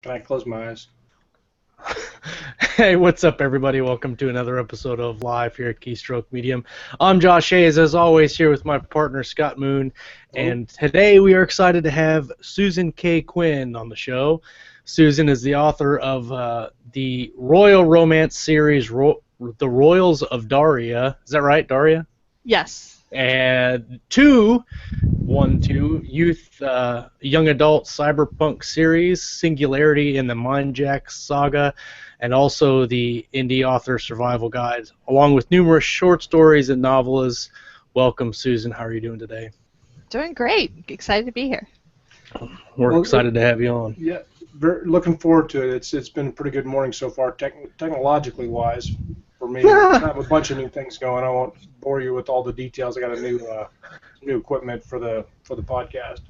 Can I close my eyes? Hey, what's up, everybody? Welcome to another episode of Live here at Keystroke Medium. I'm Josh Hayes, as always, here with my partner, Scott Moon. And today we are excited to have Susan Kaye Quinn on the show. Susan is the author of the royal romance series, The Royals of Daria. Is that right, Daria? Yes. And two youth, young adult cyberpunk series, Singularity in the Mindjack Saga, and also the indie author survival guide, along with numerous short stories and novellas. Welcome, Susan. How are you doing today? Doing great. Excited to be here. We're excited to have you on. Yeah, looking forward to it. It's been a pretty good morning so far, technologically wise, for me. I have a bunch of new things going. I won't bore you with all the details. I got a new equipment for the podcast.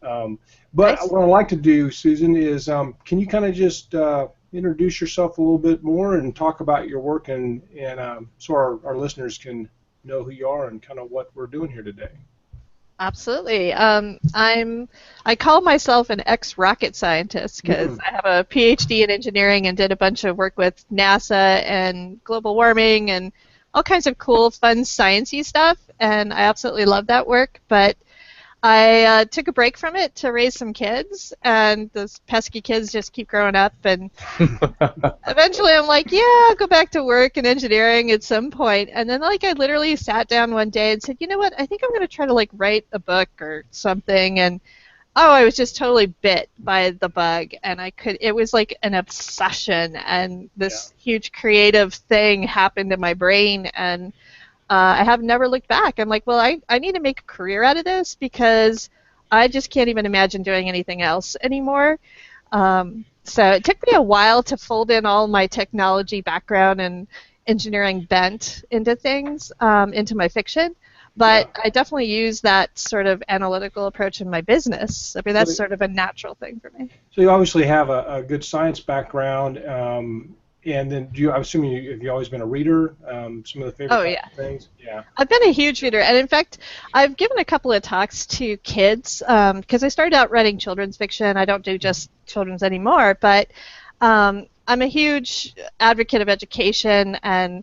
But Nice. what I'd like to do, Susan, is can you kind of just introduce yourself a little bit more and talk about your work, and so our listeners can know who you are and kind of what we're doing here today. Absolutely. I call myself an ex-rocket scientist because I have a PhD in engineering and did a bunch of work with NASA and global warming and all kinds of cool, fun, sciencey stuff, and I absolutely love that work. But I took a break from it to raise some kids, and those pesky kids just keep growing up, and eventually I'm like, yeah, I'll go back to work in engineering at some point. And then I literally sat down one day and said, you know what, I think I'm going to try to write a book or something. And I was just totally bit by the bug, and it was like an obsession, and this huge creative thing happened in my brain, and I have never looked back. I'm like, well, I need to make a career out of this because I just can't even imagine doing anything else anymore. So it took me a while to fold in all my technology background and engineering bent into things, into my fiction. But I definitely use that sort of analytical approach in my business. I mean, that's sort of a natural thing for me. So you obviously have a good science background. And then, I'm assuming have you always been a reader? Some of the favorite things? Yeah. I've been a huge reader, and in fact, I've given a couple of talks to kids because I started out writing children's fiction. I don't do just children's anymore, but I'm a huge advocate of education and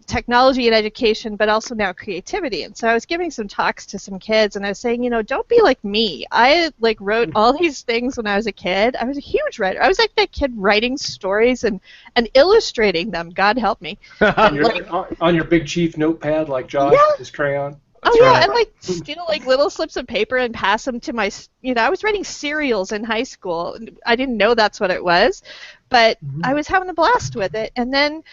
technology and education, but also now creativity. And so I was giving some talks to some kids, and I was saying, don't be like me. I wrote all these things when I was a kid. I was a huge writer. I was like that kid writing stories and illustrating them. God help me. On your Big Chief notepad, like Josh, his crayon. And steal little slips of paper and pass them to my. I was writing serials in high school. I didn't know that's what it was, but I was having a blast with it. And then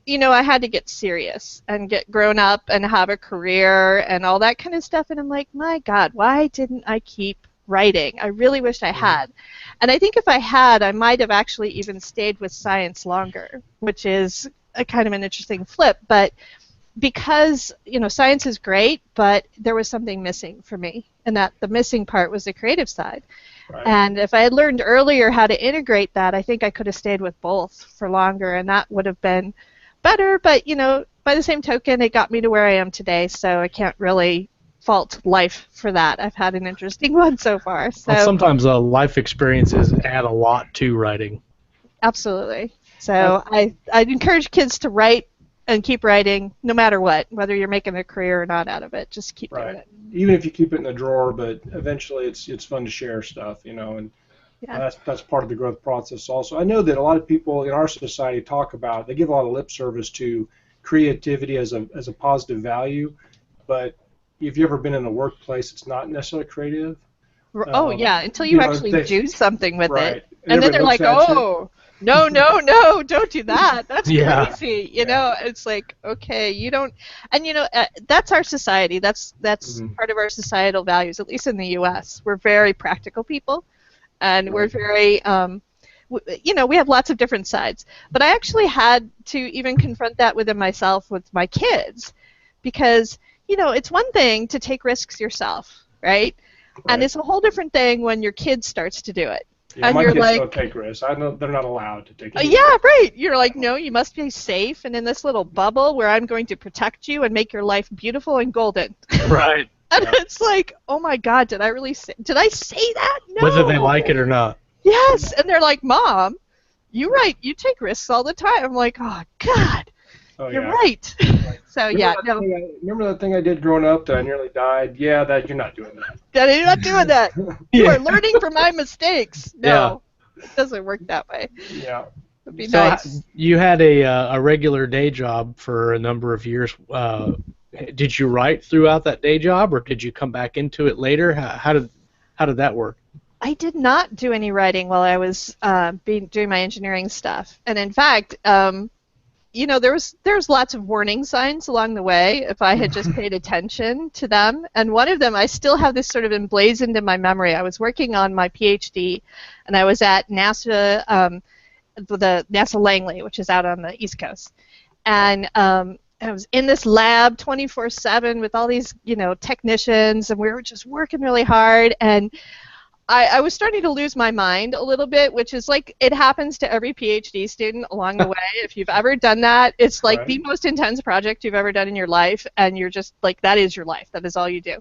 I had to get serious and get grown up and have a career and all that kind of stuff. And I'm like, my God, why didn't I keep writing? I really wished I had. And I think if I had, I might have actually even stayed with science longer, which is a kind of an interesting flip. But because, science is great, but there was something missing for me. And that the missing part was the creative side. Right. And if I had learned earlier how to integrate that, I think I could have stayed with both for longer, and that would have been better, but by the same token, it got me to where I am today, so I can't really fault life for that. I've had an interesting one so far. So well, sometimes life experiences add a lot to writing. Absolutely. So I'd encourage kids to write and keep writing, no matter what, whether you're making a career or not out of it. Just keep doing it. Even if you keep it in the drawer, but eventually it's fun to share stuff, and. Yeah. That's part of the growth process also. I know that a lot of people in our society they give a lot of lip service to creativity as a positive value, but if you've ever been in a workplace, it's not necessarily creative. Until you actually do something with it. And then they're like, no, don't do that. That's crazy. It's like, okay, you don't, and that's our society. That's part of our societal values, at least in the U.S. We're very practical people. And we're very, we have lots of different sides. But I actually had to even confront that within myself with my kids because, it's one thing to take risks yourself, right? And it's a whole different thing when your kid starts to do it. Yeah, and my you're kids don't take risks. I know they're not allowed to take risks. Yeah, right. You're like, no, you must be safe and in this little bubble where I'm going to protect you and make your life beautiful and golden. Right. And it's like, oh my God, did I say that? No. Whether they like it or not. Yes, and they're like, Mom, you take risks all the time. I'm like, oh God, you're right. So remember that thing I did growing up that I nearly died? Yeah, you're not doing that. You're not doing that. You are learning from my mistakes. No, it doesn't work that way. Yeah. It'd be nice. So you had a regular day job for a number of years. Did you write throughout that day job, or did you come back into it later? How did that work? I did not do any writing while I was doing my engineering stuff, and in fact, there was lots of warning signs along the way if I had just paid attention to them. And one of them, I still have this sort of emblazoned in my memory. I was working on my PhD, and I was at NASA, the NASA Langley, which is out on the East Coast, and I was in this lab 24/7 with all these, technicians, and we were just working really hard, and I was starting to lose my mind a little bit, which is like it happens to every PhD student along the way. If you've ever done that, it's like the most intense project you've ever done in your life, and you're just like, that is your life. That is all you do.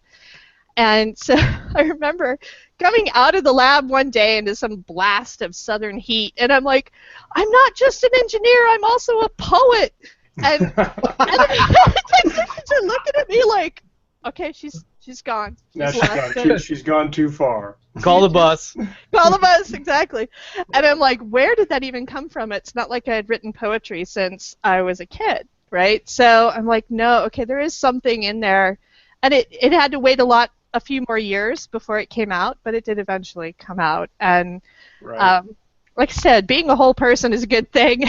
And so I remember coming out of the lab one day into some blast of southern heat, and I'm like, I'm not just an engineer, I'm also a poet. And the technicians are looking at me like, okay, she's gone. She's gone too far. Call the bus. Call the bus, exactly. And I'm like, where did that even come from? It's not like I had written poetry since I was a kid, right? So I'm like, no, okay, there is something in there. And it had to wait a few more years before it came out, but it did eventually come out. And like I said, being a whole person is a good thing.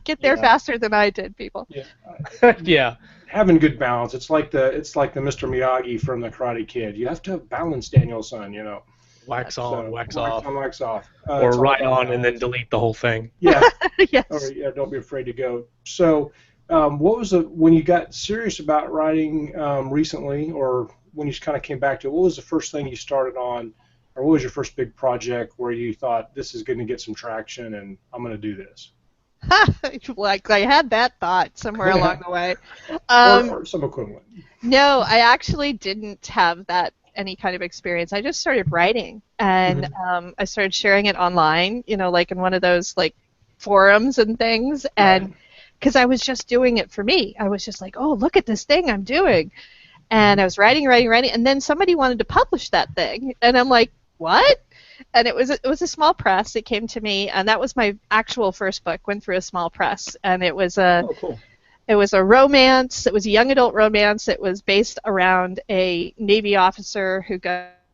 Get there faster than I did, people. Yeah. Having good balance. It's like the Mr. Miyagi from the Karate Kid. You have to have balance, Daniel-san. Wax on, wax off. Wax off. Or write on and then delete the whole thing. Yeah. Yes. Or don't be afraid to go. So, what was when you got serious about writing recently, or when you kind of came back to it? What was the first thing you started on, or what was your first big project where you thought this is going to get some traction and I'm going to do this? Like I had that thought somewhere along the way. Or some equivalent. No, I actually didn't have any kind of experience. I just started writing, and I started sharing it online, like in one of those like forums and things, and because I was just doing it for me. I was just like, oh, look at this thing I'm doing. And I was writing, and then somebody wanted to publish that thing, and I'm like, what? And it was a small press. It came to me, and that was my actual first book. Went through a small press, and it was a romance. It was a young adult romance. It was based around a Navy officer who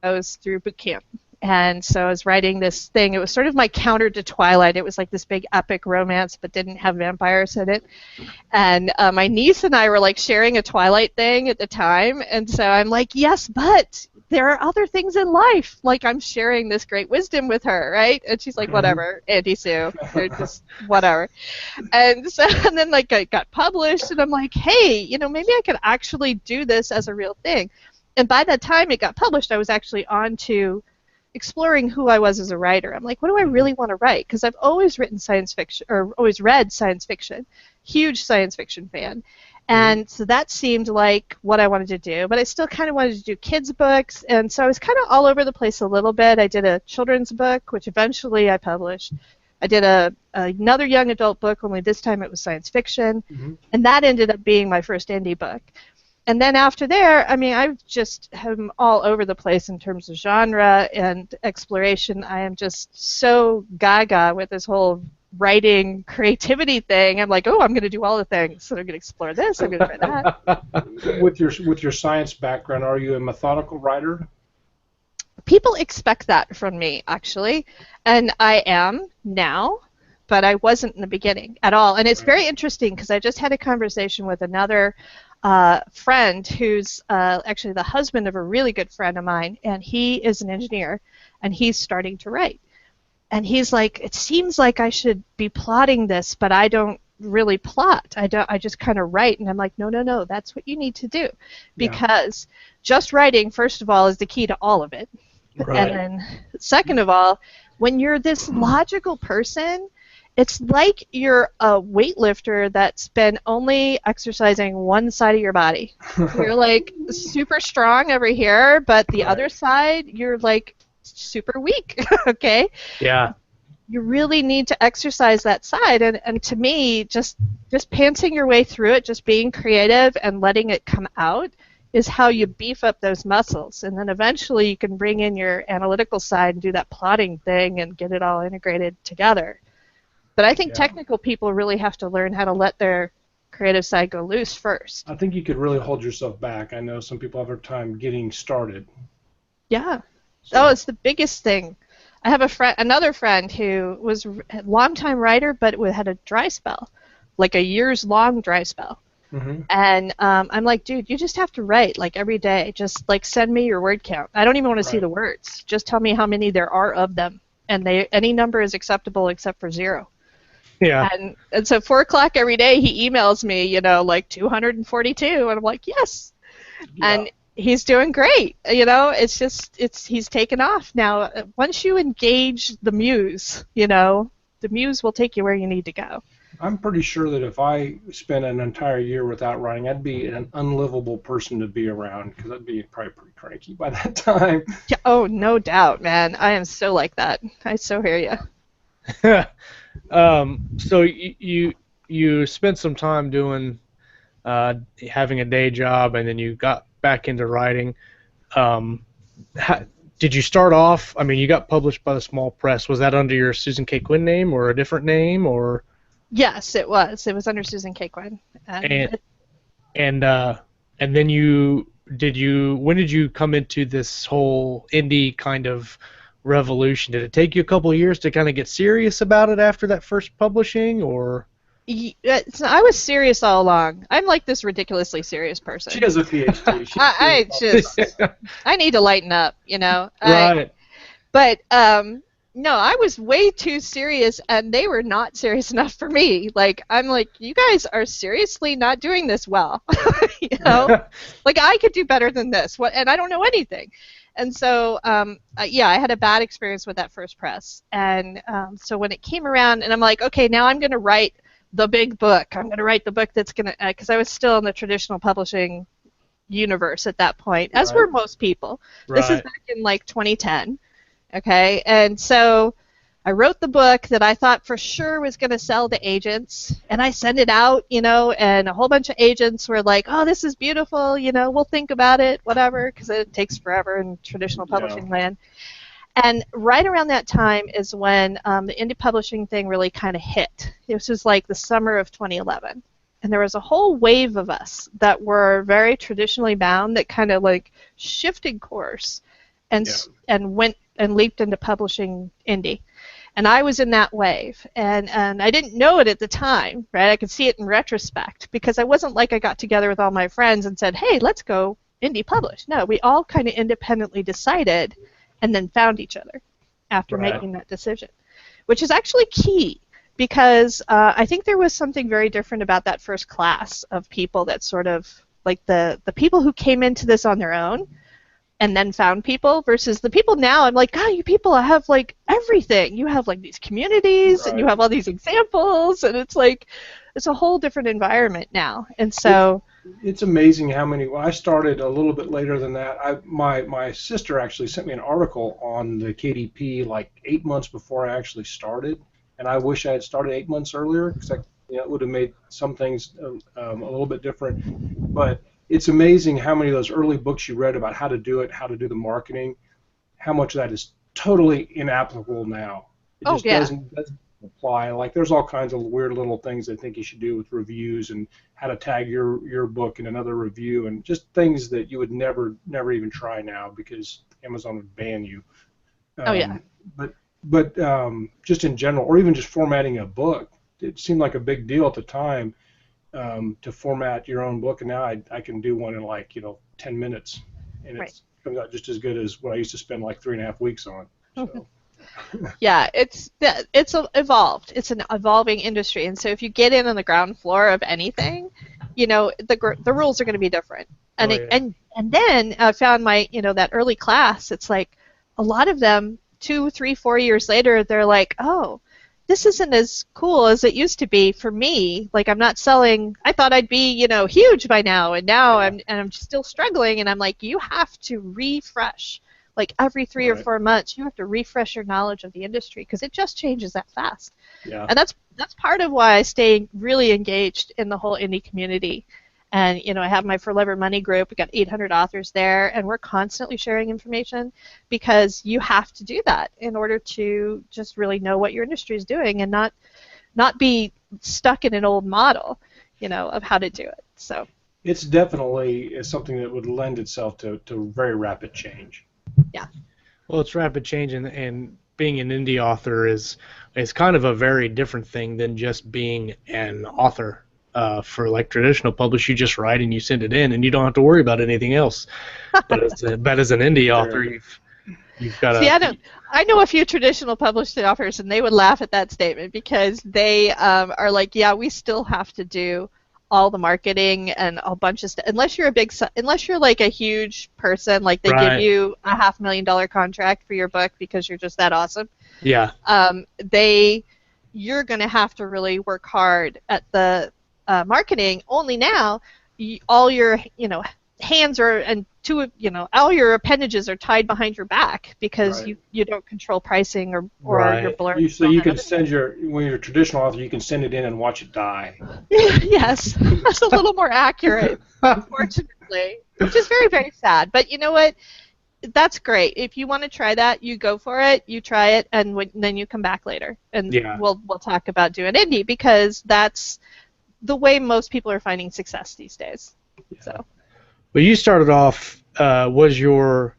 goes through boot camp. And so I was writing this thing. It was sort of my counter to Twilight. It was like this big epic romance, but didn't have vampires in it. And my niece and I were like sharing a Twilight thing at the time. And so I'm like, yes, but there are other things in life. Like I'm sharing this great wisdom with her, right? And she's like, whatever, Auntie Sue, they're just whatever. And then like it got published, and I'm like, hey, maybe I could actually do this as a real thing. And by the time it got published, I was actually on to exploring who I was as a writer. I'm like, what do I really want to write? Because I've always written science fiction, or always read science fiction. Huge science fiction fan. And so that seemed like what I wanted to do, but I still kind of wanted to do kids' books, and so I was kind of all over the place a little bit. I did a children's book, which eventually I published. I did another young adult book, only this time it was science fiction, and that ended up being my first indie book. And then after there, I mean, I've just am all over the place in terms of genre and exploration. I am just so gaga with this whole writing creativity thing. I'm like, oh, I'm going to do all the things. So I'm going to explore this. I'm going to try that. With your science background, are you a methodical writer? People expect that from me, actually, and I am now, but I wasn't in the beginning at all. And it's very interesting because I just had a conversation with another friend who's actually the husband of a really good friend of mine, and he is an engineer, and he's starting to write. And he's like, it seems like I should be plotting this, but I don't really plot. I just kind of write. And I'm like, no, that's what you need to do. Because just writing, first of all, is the key to all of it. Right. And then second of all, when you're this logical person, it's like you're a weightlifter that's been only exercising one side of your body. You're like super strong over here, but the other side, you're like super weak. Okay? Yeah. you really need to exercise that side. And to me, just pantsing your way through it, just being creative and letting it come out is how you beef up those muscles. And then eventually you can bring in your analytical side and do that plotting thing and get it all integrated together. But I think technical people really have to learn how to let their creative side go loose first. I think you could really hold yourself back. I know some people have a hard time getting started. Yeah. So. Oh, it's the biggest thing. I have another friend who was a longtime writer, but had a dry spell, like a years-long dry spell. Mm-hmm. And I'm like, dude, you just have to write like every day. Just like send me your word count. I don't even want to see the words. Just tell me how many there are of them, and any number is acceptable except for 0. Yeah. And so 4 o'clock every day he emails me, you know, like 242, and I'm like, yes. Yeah. And he's doing great. You know, it's just he's taken off. Now, once you engage the muse, you know, the muse will take you where you need to go. I'm pretty sure that if I spent an entire year without writing, I'd be an unlivable person to be around, because I'd be probably pretty cranky by that time. Yeah, oh, no doubt, man. I am so like that. I so hear you. So you spent some time doing having a day job, and then you got back into writing. Did you start off? I mean, you got published by the small press. Was that under your Susan Kaye Quinn name or a different name, or? Yes, it was. It was under Susan Kaye Quinn. And then when did you come into this whole indie kind of revolution? Did it take you a couple of years to kind of get serious about it after that first publishing, or? So I was serious all along. I'm like this ridiculously serious person. She has a PhD. I need to lighten up, you know. Right. But no, I was way too serious, and they were not serious enough for me. Like, I'm like, you guys are seriously not doing this well. You know, like I could do better than this. And I don't know anything. And so, yeah, I had a bad experience with that first press. And so when it came around, and I'm like, okay, now I'm going to write the big book. I'm going to write the book that's going to, because I was still in the traditional publishing universe at that point, as were most people. This is back in like 2010. Okay, and so I wrote the book that I thought for sure was going to sell to agents, and I sent it out, you know, and a whole bunch of agents were like, oh, this is beautiful, you know, we'll think about it, whatever, because it takes forever in traditional publishing land. And right around that time is when the indie publishing thing really kind of hit. This was like the summer of 2011. And there was a whole wave of us that were very traditionally bound that kind of like shifted course and went and leaped into publishing indie. And I was in that wave. And I didn't know it at the time, right? I could see it in retrospect, because I wasn't like I got together with all my friends and said, hey, let's go indie publish. No, we all kind of independently decided and then found each other after making that decision, which is actually key, because I think there was something very different about that first class of people that sort of, like the people who came into this on their own and then found people versus the people now. I'm like, God, you people have like everything. You have like these communities and you have all these examples, and it's like, it's a whole different environment now. And so it's amazing how many. Well, I started a little bit later than that. My sister actually sent me an article on the KDP like 8 months before I actually started, and I wish I had started 8 months earlier, because it would have made some things a little bit different. But it's amazing how many of those early books you read about how to do it, how to do the marketing, how much of that is totally inapplicable now. It just doesn't apply. Like, there's all kinds of weird little things I think you should do with reviews, and how to tag your book in another review, and just things that you would never even try now, because Amazon would ban you. But just in general, or even just formatting a book, it seemed like a big deal at the time. To format your own book, and now I can do one in like 10 minutes, and it comes out just as good as what I used to spend like 3.5 weeks on. So. Yeah, it's evolved. It's an evolving industry, and so if you get in on the ground floor of anything, the rules are going to be different. And and then I found my that early class. It's like a lot of them 2, 3, 4 years later, they're like, oh, this isn't as cool as it used to be for me. Like, I'm not selling. I thought I'd be, huge by now, and now I'm still struggling. And I'm like, you have to refresh like every 3 or Right. 4 months, you have to refresh your knowledge of the industry because it just changes that fast. Yeah. And that's part of why I stay really engaged in the whole indie community. And, I have my For Love or Money group. We've got 800 authors there, and we're constantly sharing information because you have to do that in order to just really know what your industry is doing and not be stuck in an old model, of how to do it. So It's definitely something that would lend itself to very rapid change. yeah. Well, it's rapid change, and being an indie author is kind of a very different thing than just being an author. For like traditional publish, you just write and you send it in, and you don't have to worry about anything else. But as an indie author, you've got to. See, I know a few traditional publishing authors, and they would laugh at that statement because they are like, yeah, we still have to do all the marketing and a bunch of stuff. Unless you're like a huge person, like they give you a $500,000 contract for your book because you're just that awesome. Yeah. You're going to have to really work hard at the marketing. Only now, all your hands are and all your appendages are tied behind your back because you don't control pricing or your blurb. So you can send when you're a traditional author, you can send it in and watch it die. Yes, that's a little more accurate, unfortunately, which is very, very sad. But you know what? That's great. If you want to try that, you go for it. You try it, and then you come back later, and we'll talk about doing indie because that's the way most people are finding success these days. Yeah. So. But you started off. Was your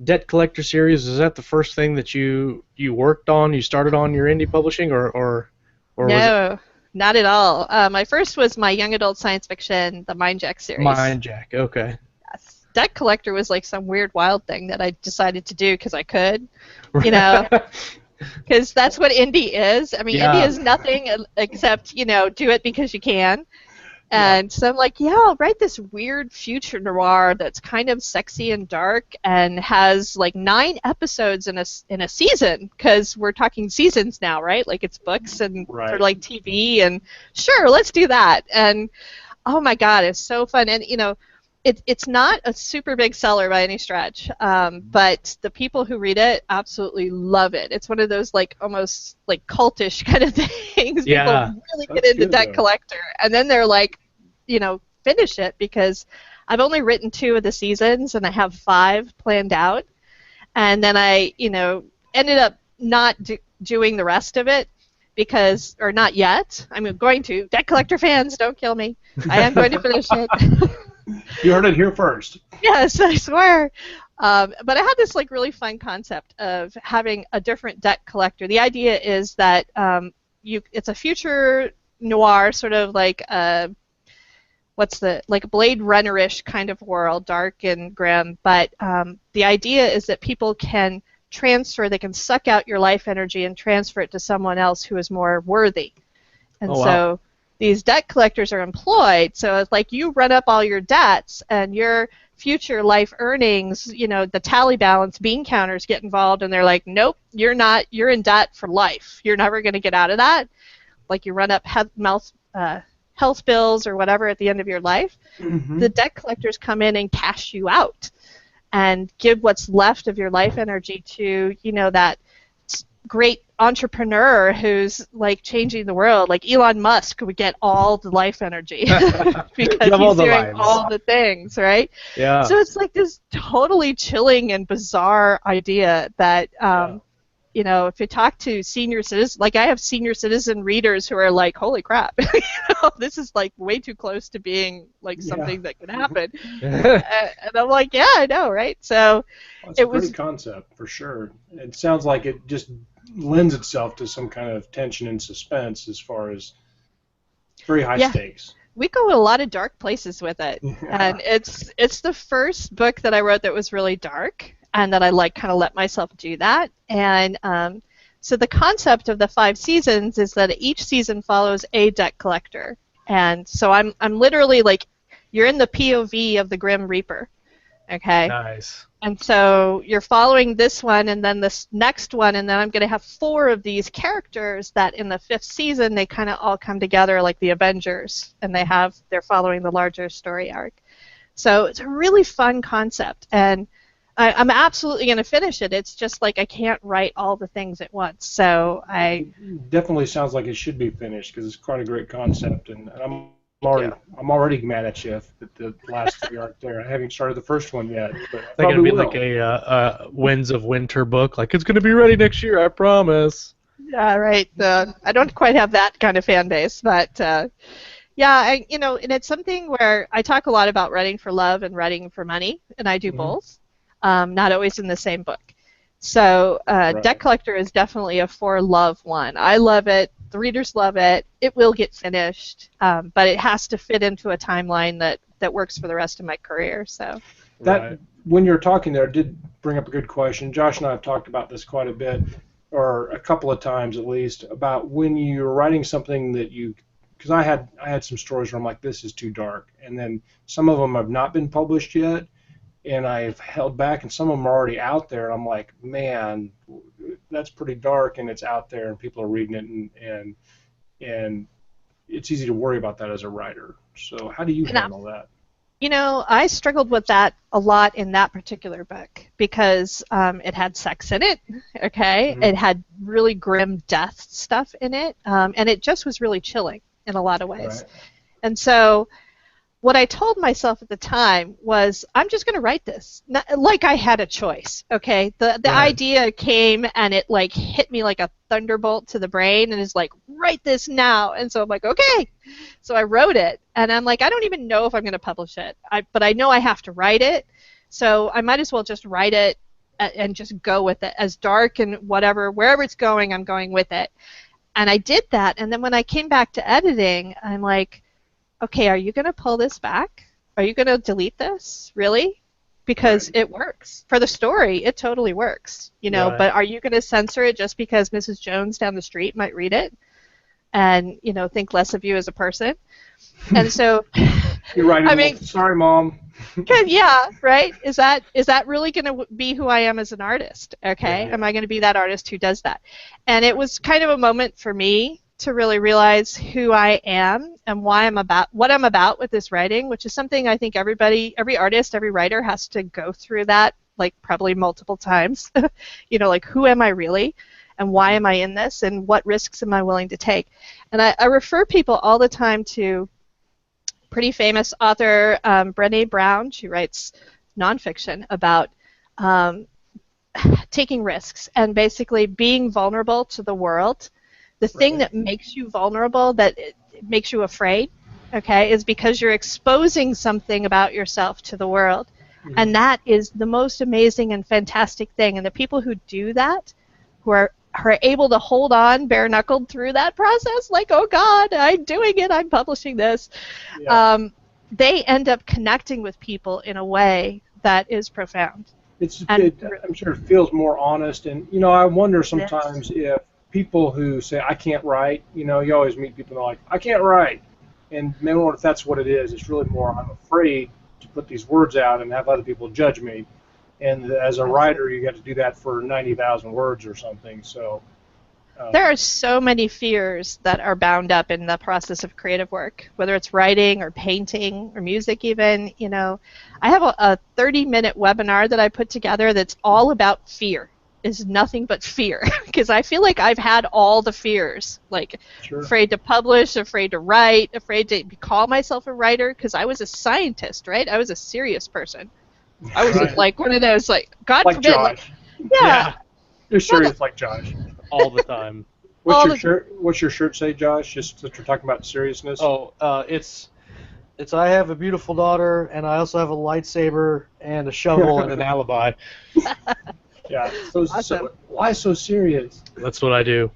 Debt Collector series? Is that the first thing that you worked on? You started on your indie publishing, or no, was it? Not at all. My first was my young adult science fiction, the Mindjack series. Mindjack, okay. Yes. Debt Collector was like some weird, wild thing that I decided to do because I could, because that's what indie is. I mean, indie is nothing except do it because you can. And so I'm like, I'll write this weird future noir that's kind of sexy and dark and has like 9 episodes in a season because we're talking seasons now, right? Like it's books and for like TV, and sure, let's do that. And oh my God, it's so fun. And it's not a super big seller by any stretch, but the people who read it absolutely love it. It's one of those like almost like cultish kind of things. Yeah. People really get into Debt Collector, and then they're like, finish it because I've only written 2 of the seasons and I have 5 planned out, and then I ended up not doing the rest of it or not yet. I'm going to. Debt Collector fans, don't kill me. I am going to finish it. You heard it here first. Yes, I swear. But I had this like really fun concept of having a different debt collector. The idea is that it's a future noir, sort of like like Blade Runner-ish kind of world, dark and grim. But the idea is that people can they can suck out your life energy and transfer it to someone else who is more worthy. And so these debt collectors are employed, so it's like you run up all your debts and your future life earnings, the tally balance bean counters get involved, and they're like, nope, you're not, you're in debt for life. You're never going to get out of that. Like you run up health bills or whatever at the end of your life. Mm-hmm. The debt collectors come in and cash you out and give what's left of your life energy to, that great entrepreneur who's like changing the world. Like Elon Musk would get all the life energy because he's doing all the things, right? Yeah. So it's like this totally chilling and bizarre idea that if you talk to senior citizens, like I have senior citizen readers who are like, holy crap, this is like way too close to being like something that could happen. And I'm like, yeah, I know, right? So it's a great concept for sure. It sounds like it just lends itself to some kind of tension and suspense as far as very high stakes. We go a lot of dark places with it, and it's the first book that I wrote that was really dark, and that I kind of let myself do that. And so the concept of the 5 seasons is that each season follows a debt collector, and so I'm literally like, you're in the POV of the Grim Reaper, okay? Nice. And so you're following this one and then this next one, and then I'm going to have 4 of these characters that in the 5th season they kind of all come together like the Avengers, and they're following the larger story arc. So it's a really fun concept, and I'm absolutely going to finish it. It's just like I can't write all the things at once. So It definitely sounds like it should be finished because it's quite a great concept, and Yeah. I'm already mad at you that the last three aren't there. I haven't started the first one yet, but I They're gonna probably be will. like a Winds of Winter book. Like, it's gonna be ready next year, I promise. Yeah, right. I don't quite have that kind of fan base, but yeah, and it's something where I talk a lot about writing for love and writing for money, and I do Mhm. both, not always in the same book. So Right. Deck Collector is definitely a for love one. I love it. The readers love it. It will get finished, but it has to fit into a timeline that works for the rest of my career. So That Right. when you're talking there did bring up a good question. Josh and I have talked about this quite a bit, or a couple of times at least, about when you're writing something that you, because I had some stories where I'm like, this is too dark, and then some of them have not been published yet, and I've held back, and some of them are already out there, and I'm like, man, that's pretty dark, and it's out there, and people are reading it, and it's easy to worry about that as a writer. So how do you and handle that? I struggled with that a lot in that particular book because it had sex in it, okay? Mhm. It had really grim death stuff in it, and it just was really chilling in a lot of ways. Right. And so what I told myself at the time was, I'm just going to write this. Not, like I had a choice, okay? The Right. idea came and it like hit me like a thunderbolt to the brain and is like, write this now. And so I'm like, okay. So I wrote it and I'm like, I don't even know if I'm going to publish it. But I know I have to write it. So I might as well just write it and just go with it. As dark and whatever, wherever it's going, I'm going with it. And I did that. And then when I came back to editing, I'm like, okay, are you going to pull this back? Are you going to delete this? Really? Because Right. it works. For the story, it totally works, Right. but are you going to censor it just because Mrs. Jones down the street might read it and, think less of you as a person? And so, You're writing, I well, mean, sorry, Mom. yeah, right? Is that really going to be who I am as an artist? Okay? Yeah. Am I going to be that artist who does that? And it was kind of a moment for me to really realize who I am and what I'm about with this writing, which is something I think every artist, every writer has to go through that, like probably multiple times. Like who am I really? And why am I in this? And what risks am I willing to take? And I refer people all the time to pretty famous author Brené Brown. She writes nonfiction about taking risks and basically being vulnerable to the world. The thing Right. that makes you vulnerable, that it makes you afraid, okay, is because you're exposing something about yourself to the world. Mhm. And that is the most amazing and fantastic thing. And the people who do that, who are able to hold on bare knuckled through that process, like, oh God, I'm doing it, I'm publishing this, Yeah. they end up connecting with people in a way that is profound. And I'm sure it feels more honest, and I wonder yes. sometimes if people who say I can't write, you always meet people that are like I can't write, and maybe if that's what it is, it's really more I'm afraid to put these words out and have other people judge me, and as a writer, you got to do that for 90,000 words or something. So, There um, are so many fears that are bound up in the process of creative work, whether it's writing or painting or music even. I have a 30-minute webinar that I put together that's all about fear. Is nothing but fear because I feel like I've had all the fears, like sure. afraid to publish, afraid to write, afraid to call myself a writer because I was a scientist, right? I was a serious person. I was Right. like one of those, like, God Like forbid, like, Josh. yeah, Yeah. You're no, no, serious like Josh. All the time. What's all your the shirt? What's your shirt say, Josh? Just that you're talking about seriousness. Oh, it's I have a beautiful daughter, and I also have a lightsaber and a shovel and an alibi. Yeah. So, awesome. why so serious? That's what I do.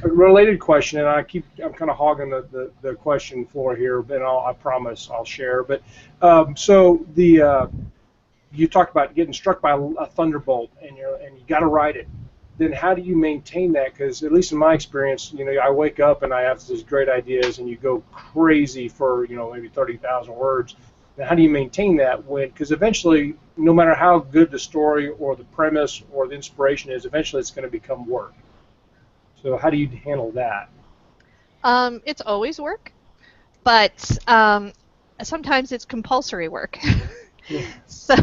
A related question, and I'm kind of hogging the question floor here, but I promise I'll share. But so you talked about getting struck by a thunderbolt, and you got to write it. Then how do you maintain that? Because at least in my experience, I wake up and I have these great ideas, and you go crazy for maybe 30,000 words. Now, how do you maintain that because eventually, no matter how good the story or the premise or the inspiration is, eventually it's going to become work. So how do you handle that? It's always work, but sometimes it's compulsory work. Yeah. So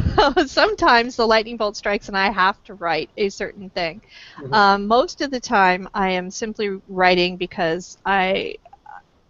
sometimes the lightning bolt strikes and I have to write a certain thing. Most of the time I am simply writing because I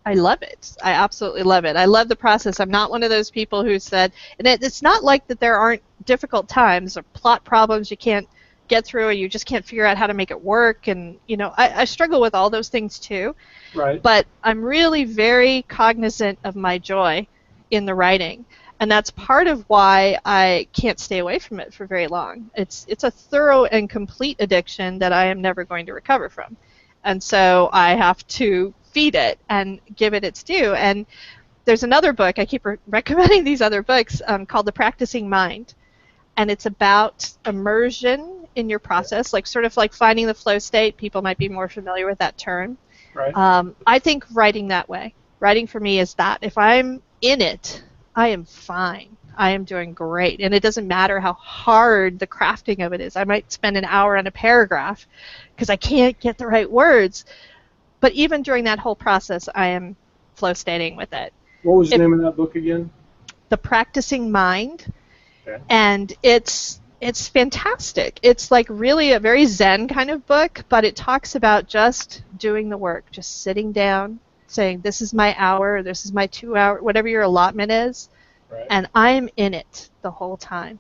love it. I absolutely love it. I love the process. I'm not one of those people who said, and it's not like that there aren't difficult times or plot problems you can't get through or you just can't figure out how to make it work. And, you know, I struggle with all those things too. Right. But I'm really very cognizant of my joy in the writing. And that's part of why I can't stay away from it for very long. It's a thorough and complete addiction that I am never going to recover from. And so I have to feed it and give it its due. And there's another book, I keep recommending these other books, called The Practicing Mind. And it's about immersion in your process, like sort of like finding the flow state. People might be more familiar with that term. Right. I think writing that way. Writing for me is that. If I'm in it, I am fine. I am doing great. And it doesn't matter how hard the crafting of it is. I might spend an hour on a paragraph because I can't get the right words. But even during that whole process, I am flow stating with it. What was the name of that book again? The Practicing Mind. Okay. And it's fantastic. It's like really a very Zen kind of book, but it talks about just doing the work, just sitting down, saying, this is my hour, this is my 2 hour, whatever your allotment is, Right. and I'm in it the whole time.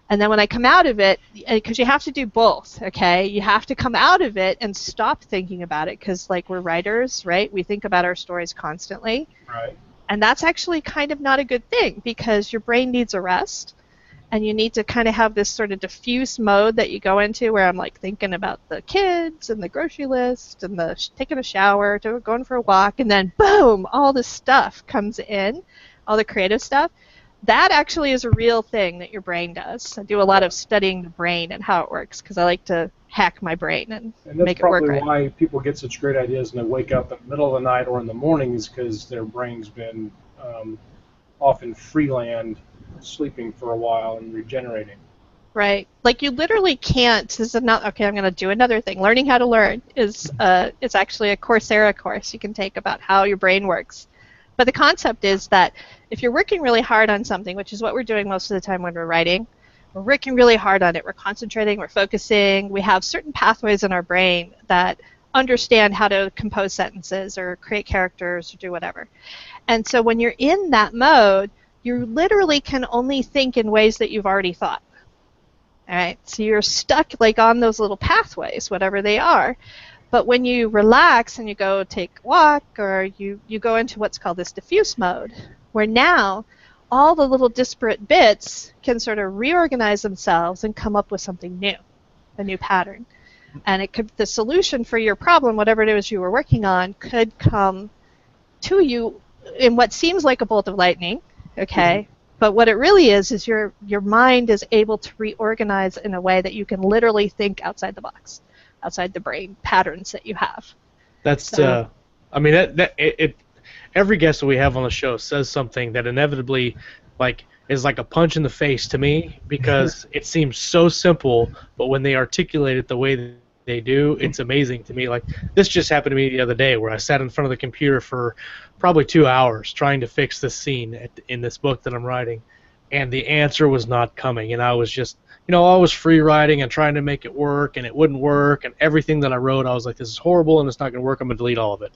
And then when I come out of it, because you have to do both, okay? You have to come out of it and stop thinking about it, because like we're writers, right? We think about our stories constantly. Right. And that's actually kind of not a good thing, because your brain needs a rest. And you need to kind of have this sort of diffuse mode that you go into where I'm like thinking about the kids and the grocery list and the taking a shower, going for a walk, and then boom, all this stuff comes in, all the creative stuff. That actually is a real thing that your brain does. I do a lot of studying the brain and how it works because I like to hack my brain and make it work right. That's probably why people get such great ideas and they wake up in the middle of the night or in the mornings because their brain's been often freeland, sleeping for a while and regenerating. Right. Like you literally can't. This is not okay. I'm going to do another thing. Learning how to learn is it's actually a Coursera course you can take about how your brain works. But the concept is that if you're working really hard on something, which is what we're doing most of the time when we're writing, we're working really hard on it. We're concentrating. We're focusing. We have certain pathways in our brain that understand how to compose sentences or create characters or do whatever. And so when you're in that mode, you literally can only think in ways that you've already thought. All right, so you're stuck like on those little pathways, whatever they are. But when you relax and you go take a walk or you go into what's called this diffuse mode, where now all the little disparate bits can sort of reorganize themselves and come up with something new, a new pattern. And it could, the solution for your problem, whatever it is you were working on, could come to you in what seems like a bolt of lightning, okay? Mm-hmm. But what it really is your mind is able to reorganize in a way that you can literally think outside the box, outside the brain patterns that you have. That's, I mean, every guest that we have on the show says something that inevitably, like, is like a punch in the face to me because it seems so simple, but when they articulate it the way that they do, it's amazing to me. Like, this just happened to me the other day where I sat in front of the computer for probably 2 hours trying to fix this scene in this book that I'm writing, and the answer was not coming, and I was just, I was free writing and trying to make it work, and it wouldn't work, and everything that I wrote, I was like, this is horrible, and it's not going to work, I'm going to delete all of it.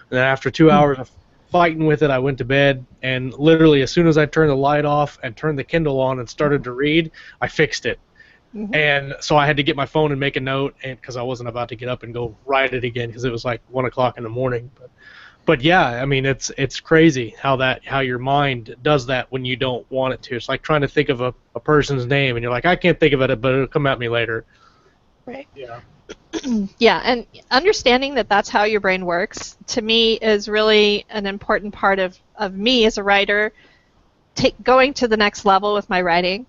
And then after 2 hours of fighting with it, I went to bed, and literally as soon as I turned the light off and turned the Kindle on and started to read, I fixed it. Mm-hmm. And so I had to get my phone and make a note, and because I wasn't about to get up and go write it again because it was like 1 o'clock in the morning. But yeah, I mean, it's crazy how your mind does that when you don't want it to. It's like trying to think of a person's name, and you're like, I can't think of it, but it'll come at me later. Right. Yeah. Yeah, and understanding that that's how your brain works, to me, is really an important part of me as a writer, going to the next level with my writing,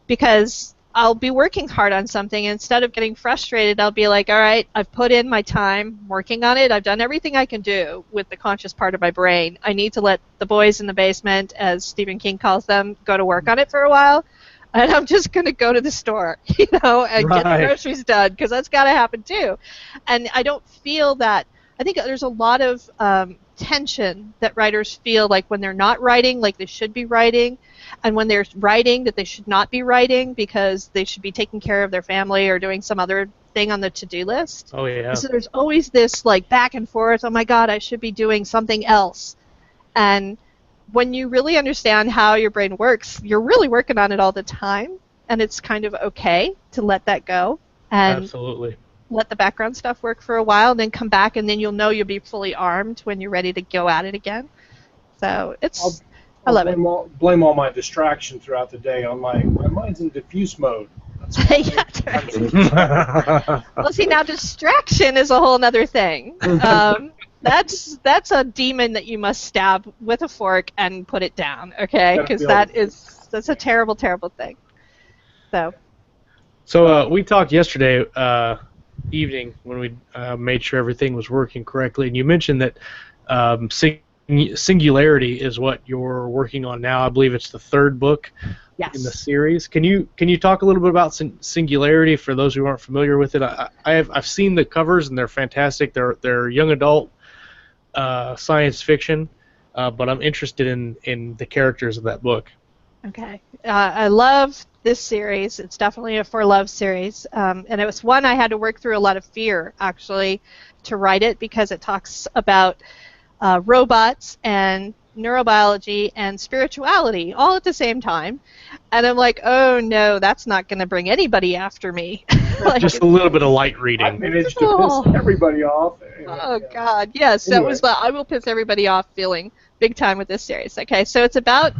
because I'll be working hard on something, and instead of getting frustrated, I'll be like, all right, I've put in my time working on it. I've done everything I can do with the conscious part of my brain. I need to let the boys in the basement, as Stephen King calls them, go to work on it for a while, and I'm just going to go to the store, and get the groceries done, because that's got to happen too. And I don't feel that I think there's a lot of tension that writers feel like when they're not writing, like they should be writing, and when they're writing, that they should not be writing because they should be taking care of their family or doing some other thing on the to-do list. Oh, yeah. So there's always this like back and forth, oh my God, I should be doing something else. And when you really understand how your brain works, you're really working on it all the time, and it's kind of okay to let that go and Absolutely. let the background stuff work for a while, and then come back, and then you'll know you'll be fully armed when you're ready to go at it again. So I love it. Blame all my distraction throughout the day on my mind's in diffuse mode. Yeah, that's right. Well, see, now distraction is a whole other thing. That's a demon that you must stab with a fork and put it down, okay? Because that's a terrible, terrible thing. So we talked yesterday evening when we made sure everything was working correctly, and you mentioned that Singularity is what you're working on now. I believe it's the third book in the series. Can you talk a little bit about Singularity for those who aren't familiar with it? I've seen the covers and they're fantastic. They're young adult science fiction, but I'm interested in the characters of that book. Okay. I love this series. It's definitely a for love series, and it was one I had to work through a lot of fear actually to write it, because it talks about robots and neurobiology and spirituality all at the same time, and I'm like, oh no, that's not going to bring anybody after me. Like, just a little bit of light reading. I managed to piss everybody off. Oh God, yes, anyway. That was I will piss everybody off feeling big time with this series. Okay, so it's about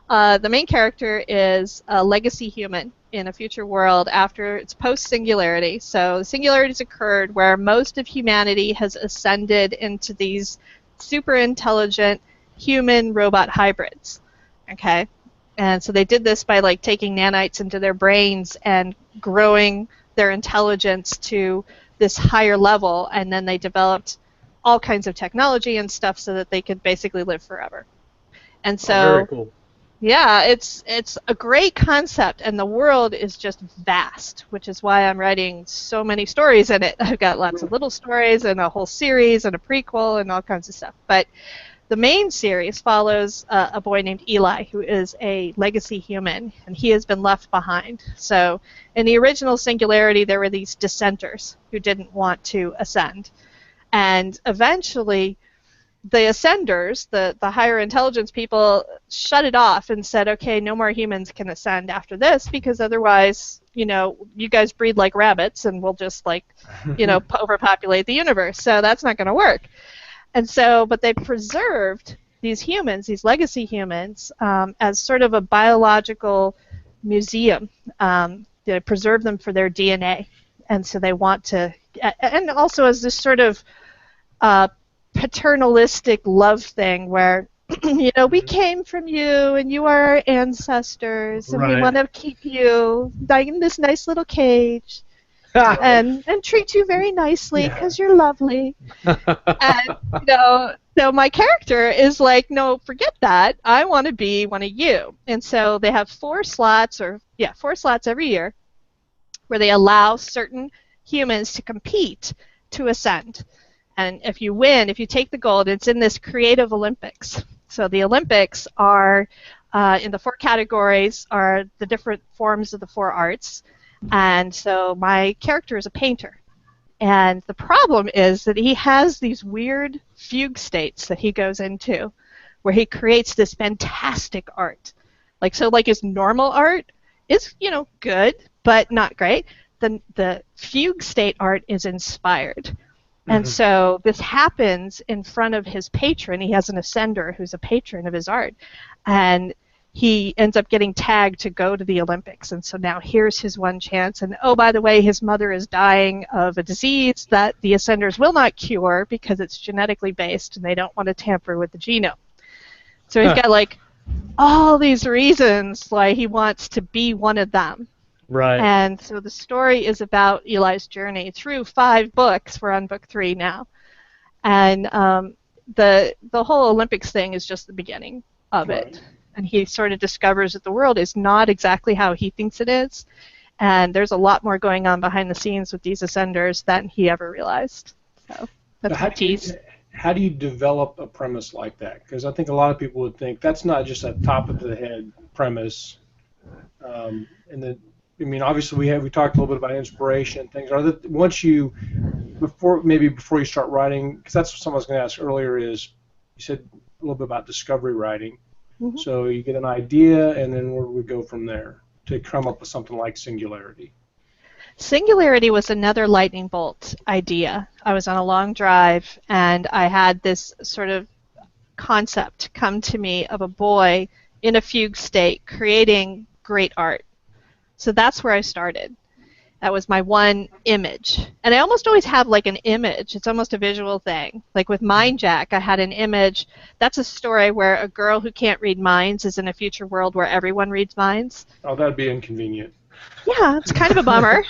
the main character is a legacy human in a future world after it's post-singularity. So the singularity's occurred where most of humanity has ascended into these super intelligent human-robot hybrids. Okay? And so they did this by like taking nanites into their brains and growing their intelligence to this higher level, and then they developed all kinds of technology and stuff so that they could basically live forever. And so very cool. Yeah, it's a great concept, and the world is just vast, which is why I'm writing so many stories in it. I've got lots of little stories and a whole series and a prequel and all kinds of stuff. But the main series follows a boy named Eli, who is a legacy human, and he has been left behind. So in the original Singularity, there were these dissenters who didn't want to ascend. And eventually the ascenders, the higher intelligence people, shut it off and said, okay, no more humans can ascend after this, because otherwise, you guys breed like rabbits and we'll just overpopulate the universe. So that's not going to work. And so, but they preserved these humans, these legacy humans, as sort of a biological museum. They preserve them for their DNA. And so they want to, and also as this sort of paternalistic love thing where, we came from you and you are our ancestors, and we want to keep you in this nice little cage and treat you very nicely because you're lovely. And, so my character is like, no, forget that. I want to be one of you. And so they have 4 slots every year where they allow certain humans to compete to ascend. And if you win, if you take the gold, it's in this creative Olympics. So the Olympics are, in the 4 categories, are the different forms of the 4 arts. And so my character is a painter. And the problem is that he has these weird fugue states that he goes into where he creates this fantastic art. Like his normal art is, good, but not great. The fugue state art is inspired. And so this happens in front of his patron. He has an ascender who's a patron of his art. And he ends up getting tagged to go to the Olympics. And so now here's his one chance. And oh, by the way, his mother is dying of a disease that the ascenders will not cure because it's genetically based and they don't want to tamper with the genome. So he's got all these reasons why he wants to be one of them. Right. And so the story is about Eli's journey through 5 books. We're on book 3 now. And the whole Olympics thing is just the beginning of it. And he sort of discovers that the world is not exactly how he thinks it is. And there's a lot more going on behind the scenes with these ascenders than he ever realized. So That's my tease. How do you develop a premise like that? Because I think a lot of people would think that's not just a top of the head premise. And then, I mean, obviously we talked a little bit about inspiration and things. Are that before you start writing? Because that's what someone was going to ask earlier. Is you said a little bit about discovery writing. Mm-hmm. So you get an idea, and then where do we go from there to come up with something like Singularity? Singularity was another lightning bolt idea. I was on a long drive, and I had this sort of concept come to me of a boy in a fugue state creating great art. So that's where I started. That was my one image. And I almost always have like an image. It's almost a visual thing. Like with Mind Jack, I had an image. That's a story where a girl who can't read minds is in a future world where everyone reads minds. Oh, that'd be inconvenient. Yeah, it's kind of a bummer.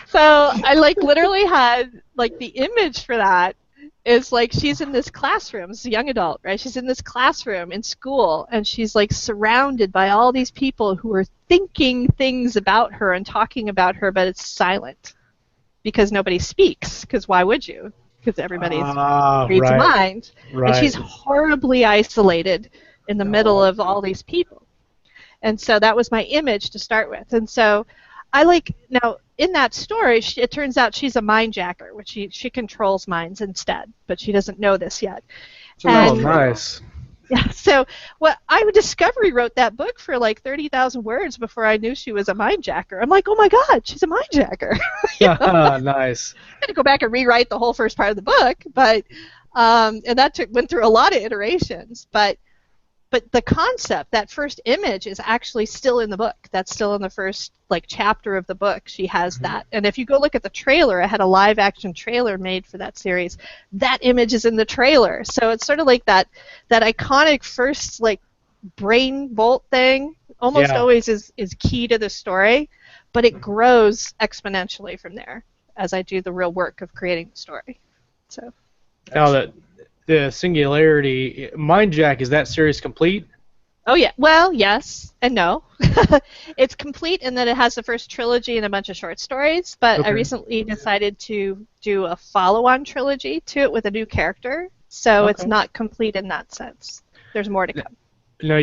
So I like literally had like the image for that is like she's in this classroom. It's a young adult, right? She's in this classroom in school, and she's like surrounded by all these people who are thinking things about her and talking about her, but it's silent because nobody speaks. Because why would you? Because everybody reads a mind. Right. And she's horribly isolated in the middle of all these people. And so that was my image to start with. And so now in that story, it turns out she's a mind jacker, which she controls minds instead, but she doesn't know this yet. Oh, nice. Yeah, so Discovery wrote that book for like 30,000 words before I knew she was a mind jacker. I'm like, oh my God, she's a mind jacker. Nice. I had to go back and rewrite the whole first part of the book, but and that went through a lot of iterations, but the concept, that first image, is actually still in the book. That's still in the first chapter of the book. She has that. And if you go look at the trailer, I had a live action trailer made for that series. That image is in the trailer. So it's sort of like that iconic first brain bolt thing almost always is key to the story, but it grows exponentially from there as I do the real work of creating the story. So now that the Singularity, Mind Jack, is that series complete? Oh, yeah. Well, yes and no. It's complete in that it has the first trilogy and a bunch of short stories, but okay. I recently decided to do a follow-on trilogy to it with a new character, so it's not complete in that sense. There's more to come. No,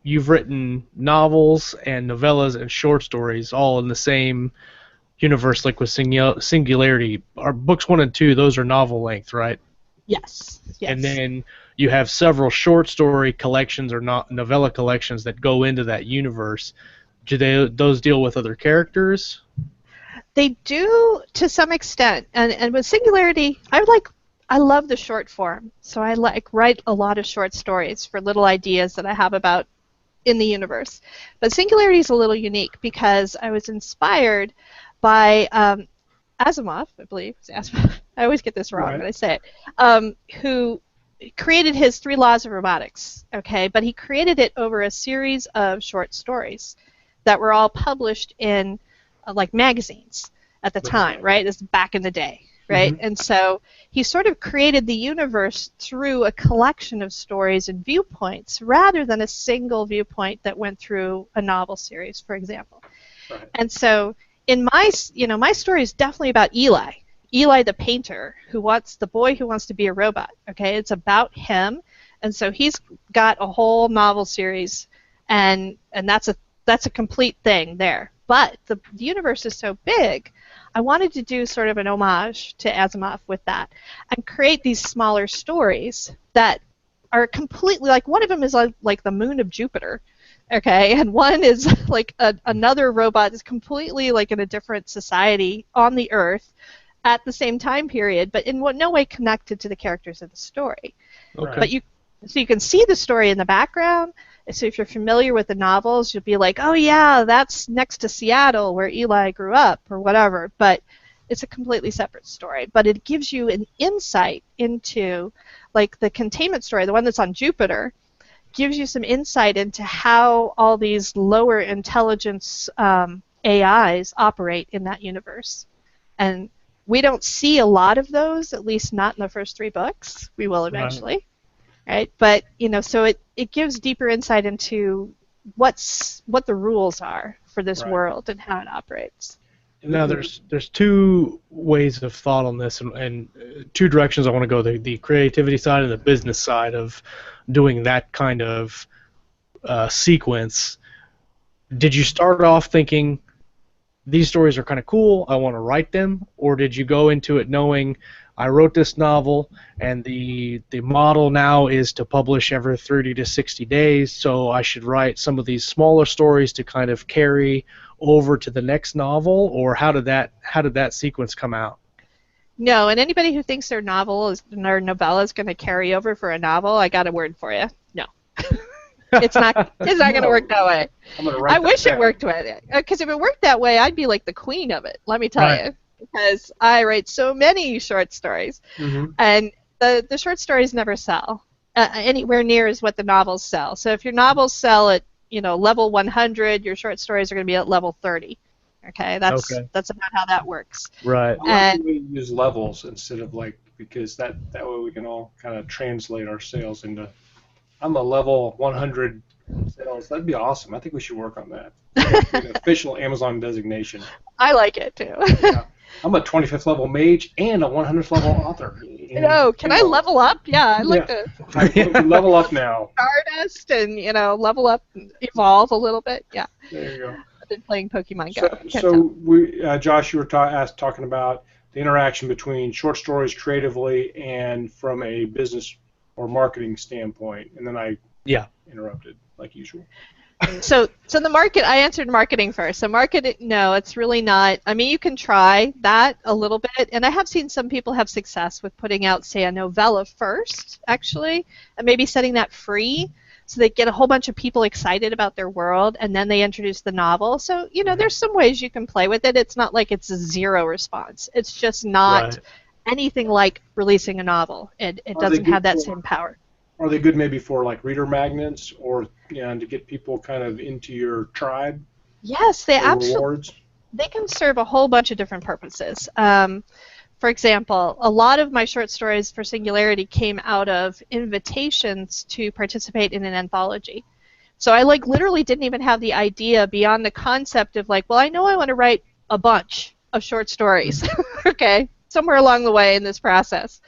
you've written novels and novellas and short stories all in the same universe, like with Singularity. Our books 1 and 2, those are novel length, right? Yes. And then you have several short story collections or novella collections that go into that universe. Do those deal with other characters? They do to some extent. And with Singularity, I love the short form. So I write a lot of short stories for little ideas that I have about in the universe. But Singularity is a little unique because I was inspired by Asimov, I believe. Asimov. I always get this wrong when I say it. Who created his 3 Laws of Robotics, okay? But he created it over a series of short stories that were all published in magazines at the time, right? This is back in the day, right? Mm-hmm. And so he sort of created the universe through a collection of stories and viewpoints rather than a single viewpoint that went through a novel series, for example. Right. And so in my story is definitely about Eli the painter, the boy who wants to be a robot. Okay, it's about him, and so he's got a whole novel series, and that's a complete thing there. But the universe is so big, I wanted to do sort of an homage to Asimov with that, and create these smaller stories that are completely one of them is like the moon of Jupiter. Okay, and one is another robot is completely in a different society on the Earth at the same time period, but in no way connected to the characters of the story. Okay. But you can see the story in the background. So if you're familiar with the novels, you'll be like, oh yeah, that's next to Seattle where Eli grew up or whatever. But it's a completely separate story. But it gives you an insight into the containment story, the one that's on Jupiter. Gives you some insight into how all these lower intelligence AIs operate in that universe. And we don't see a lot of those, at least not in the first 3 books. We will eventually, right? But, so it gives deeper insight into what the rules are for this world and how it operates. Now, there's two ways of thought on this, and two directions I want to go: the creativity side and the business side of doing that kind of sequence. Did you start off thinking these stories are kind of cool, I want to write them, or did you go into it knowing I wrote this novel and the model now is to publish every 30 to 60 days, so I should write some of these smaller stories to kind of carry over to the next novel, or how did that sequence come out? No, and anybody who thinks their novella is going to carry over for a novel, I got a word for you. No. It's not going to work that way. I wish it worked that way. Because if it worked that way, I'd be like the queen of it, let me tell you. Because I write so many short stories. Mm-hmm. And the short stories never sell anywhere near as what the novels sell. So if your novels sell at level 100, your short stories are going to be at level 30. Okay, that's about how that works. Right. And we use levels instead of because that way we can all kind of translate our sales into. I'm a level 100 sales. That'd be awesome. I think we should work on that. An official Amazon designation. I like it too. Yeah. I'm a 25th level mage and a 100th level author. Can I level up? Yeah, I'd like to. Level up now. Stardust and level up, evolve a little bit. Yeah. There you go. I've been playing Pokemon Go. So Josh, you were talking about the interaction between short stories creatively and from a business or marketing standpoint, and then I interrupted like usual. So the market, I answered marketing first. So marketing, no, it's really not. I mean, you can try that a little bit, and I have seen some people have success with putting out, say, a novella first, actually, and maybe setting that free so they get a whole bunch of people excited about their world, and then they introduce the novel. So, there's some ways you can play with it. It's not like it's a zero response. It's just not anything like releasing a novel. It doesn't have that same power. Are they good maybe for reader magnets or to get people kind of into your tribe? Yes, they absolutely. They can serve a whole bunch of different purposes. For example, a lot of my short stories for Singularity came out of invitations to participate in an anthology. So I literally didn't even have the idea beyond the concept of I know I want to write a bunch of short stories. Okay, somewhere along the way in this process.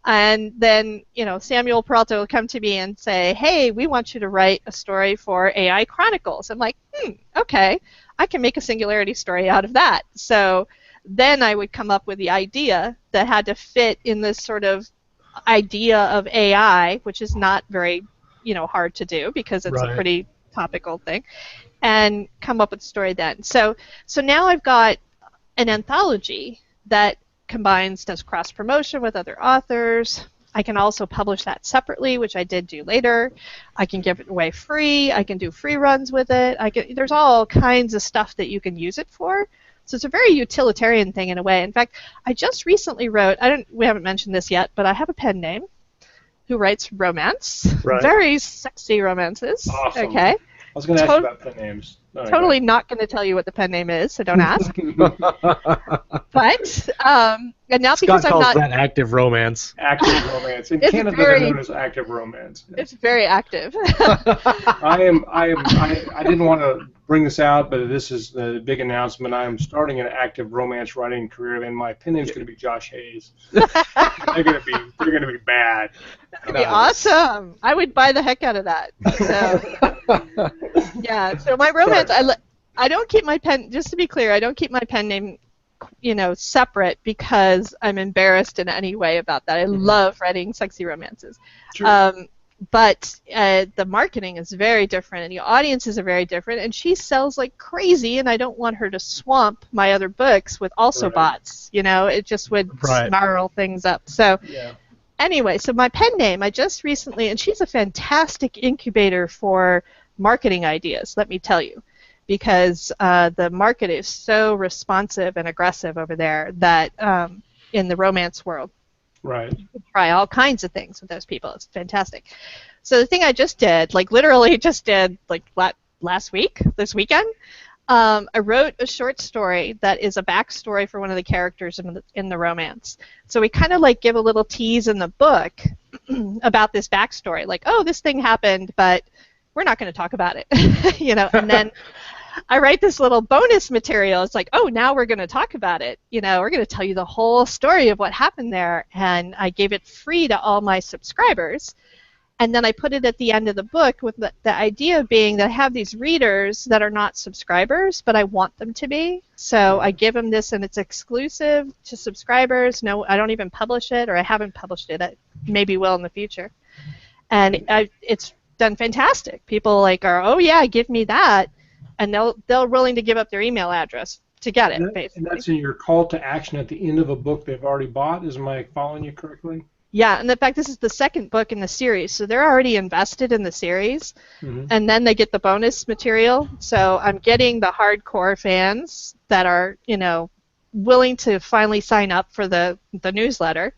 And then, Samuel Peralta will come to me and say, hey, we want you to write a story for AI Chronicles. I'm like, okay, I can make a Singularity story out of that. So then I would come up with the idea that had to fit in this sort of idea of AI, which is not very, hard to do because it's a pretty topical thing, and come up with a story then. So now I've got an anthology that does cross-promotion with other authors. I can also publish that separately, which I did do later. I can give it away free. I can do free runs with it. There's all kinds of stuff that you can use it for. So it's a very utilitarian thing in a way. In fact, I just recently wrote, we haven't mentioned this yet, but I have a pen name who writes romance. Right. Very sexy romances. Awesome. Okay. I was going to ask you about pen names. Totally not going to tell you what the pen name is, so don't ask. But and now because Scott calls that active romance. Active romance. In Canada, they're known as active romance. It's very active. I didn't want to bring this out, but this is the big announcement. I am starting an active romance writing career, and my pen name is going to be Josh Hayes. They're going to be bad. That'd be awesome. I would buy the heck out of that. So, yeah. So my romance, I don't keep my pen. Just to be clear, I don't keep my pen name, separate because I'm embarrassed in any way about that. I love writing sexy romances. Sure. But the marketing is very different, and the audiences are very different, and she sells like crazy, and I don't want her to swamp my other books with also bots. It just would snarl things up. So anyway, so my pen name, I just recently, and she's a fantastic incubator for marketing ideas, let me tell you, because the market is so responsive and aggressive over there that in the romance world. Right. You can try all kinds of things with those people. It's fantastic. So the thing I just did, literally just did, last week, this weekend, I wrote a short story that is a backstory for one of the characters in the romance. So we kind of give a little tease in the book about this backstory, oh, this thing happened, but we're not going to talk about it, and then I write this little bonus material. It's like, oh, now we're going to talk about it. You know, we're going to tell you the whole story of what happened there. And I gave it free to all my subscribers. And then I put it at the end of the book with the idea being that I have these readers that are not subscribers, but I want them to be. So I give them this, and it's exclusive to subscribers. No, I don't even publish it, or I haven't published it. I maybe will in the future. And it's done fantastic. People like are, oh yeah, give me that, and they're willing to give up their email address to get it. Basically. And that's in your call to action at the end of a book they've already bought. Am I following you correctly? Yeah, and in fact, this is the second book in the series, so they're already invested in the series, and then they get the bonus material. So I'm getting the hardcore fans that are, you know, willing to finally sign up for the newsletter,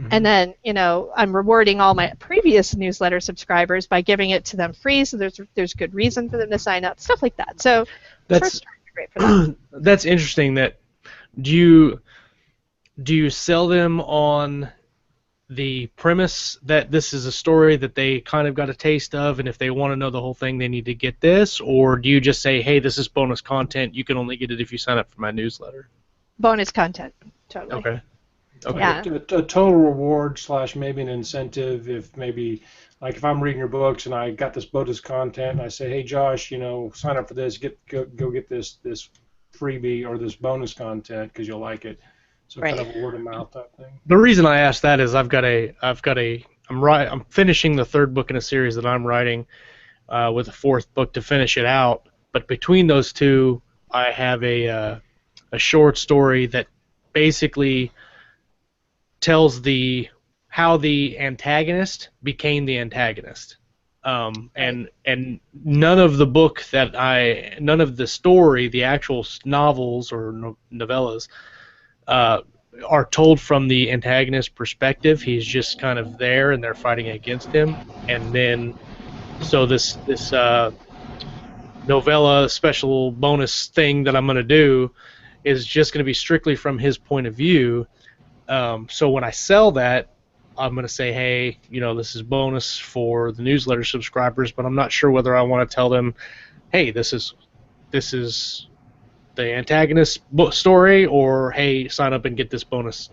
and then, you know, I'm rewarding all my previous newsletter subscribers by giving it to them free, so there's good reason for them to sign up, stuff like that. So that's great for that. That's interesting. That do you sell them on the premise that this is a story that they kind of got a taste of, and if they want to know the whole thing, they need to get this? Or do you just say, hey, this is bonus content, you can only get it if you sign up for my newsletter? Bonus content, totally. Okay. Yeah. A total reward / maybe an incentive. If maybe, like if I'm reading your books and I got this bonus content, and I say, hey Josh, you know, sign up for this, go get this freebie or this bonus content because you'll like it. So right. Kind of a word of mouth type thing. The reason I asked that is I'm finishing the third book in a series that I'm writing, with a fourth book to finish it out. But between those two, I have a short story that basically tells how the antagonist became the antagonist. And none of the story, the actual novels or novellas, are told from the antagonist perspective. He's just kind of there, and they're fighting against him. And then, so this novella special bonus thing that I'm going to do is just going to be strictly from his point of view. So when I sell that, I'm going to say, hey, you know, this is bonus for the newsletter subscribers, but I'm not sure whether I want to tell them, hey, this is the antagonist story, or hey, sign up and get this bonus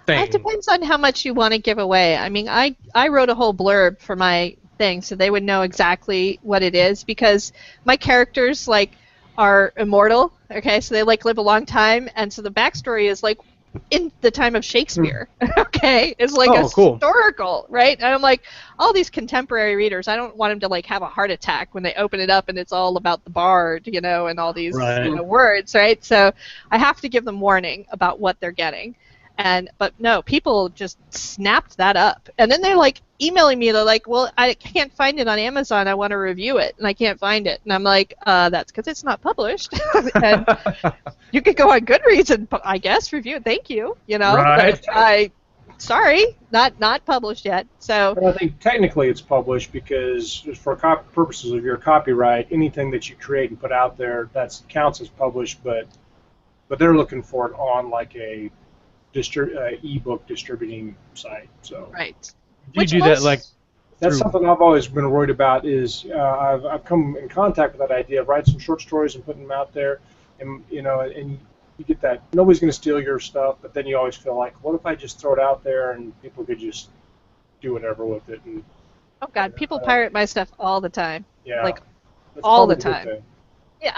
thing. It depends on how much you want to give away. I mean, I wrote a whole blurb for my thing so they would know exactly what it is, because my characters like are immortal, okay, so they like live a long time, and so the backstory is like in the time of Shakespeare, okay? It's like historical, right? And I'm like, all these contemporary readers, I don't want them to like have a heart attack when they open it up and it's all about the bard, you know, and all these you know, words, right? So I have to give them warning about what they're getting. But no, people just snapped that up. And then they're like emailing me, they're like, well, I can't find it on Amazon, I want to review it, and I can't find it. And I'm like, that's because it's not published. And you could go on Goodreads and, I guess, review it, thank you, you know. Right. But sorry, not published yet. So well, I think technically it's published because for purposes of your copyright, anything that you create and put out there, that counts as published, but they're looking for it on like a ebook distributing site. So right. Do you do that like? That's something I've always been worried about. Is I've come in contact with that idea of writing some short stories and putting them out there, and you know, and you get that nobody's going to steal your stuff, but then you always feel like, what if I just throw it out there and people could just do whatever with it? And oh God, people pirate my stuff all the time. Yeah, like all the time. Yeah,